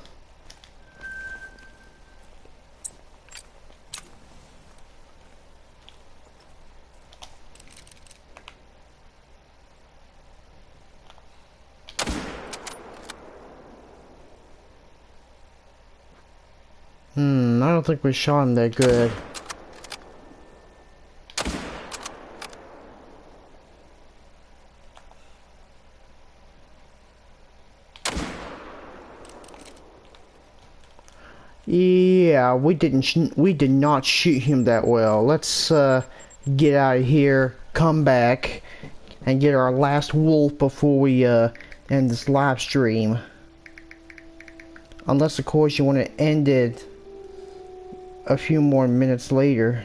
I don't think we shot him that good. Yeah, we did not shoot him that well. Let's get out of here, come back, and get our last wolf before we end this live stream. Unless, of course, you want to end it a few more minutes later.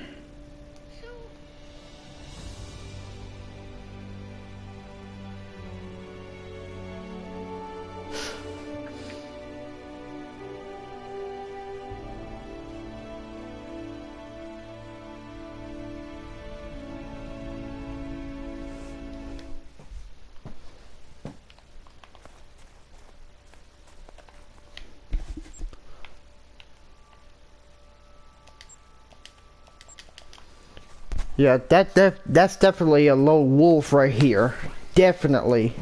Yeah, that's definitely a lone wolf right here. Definitely.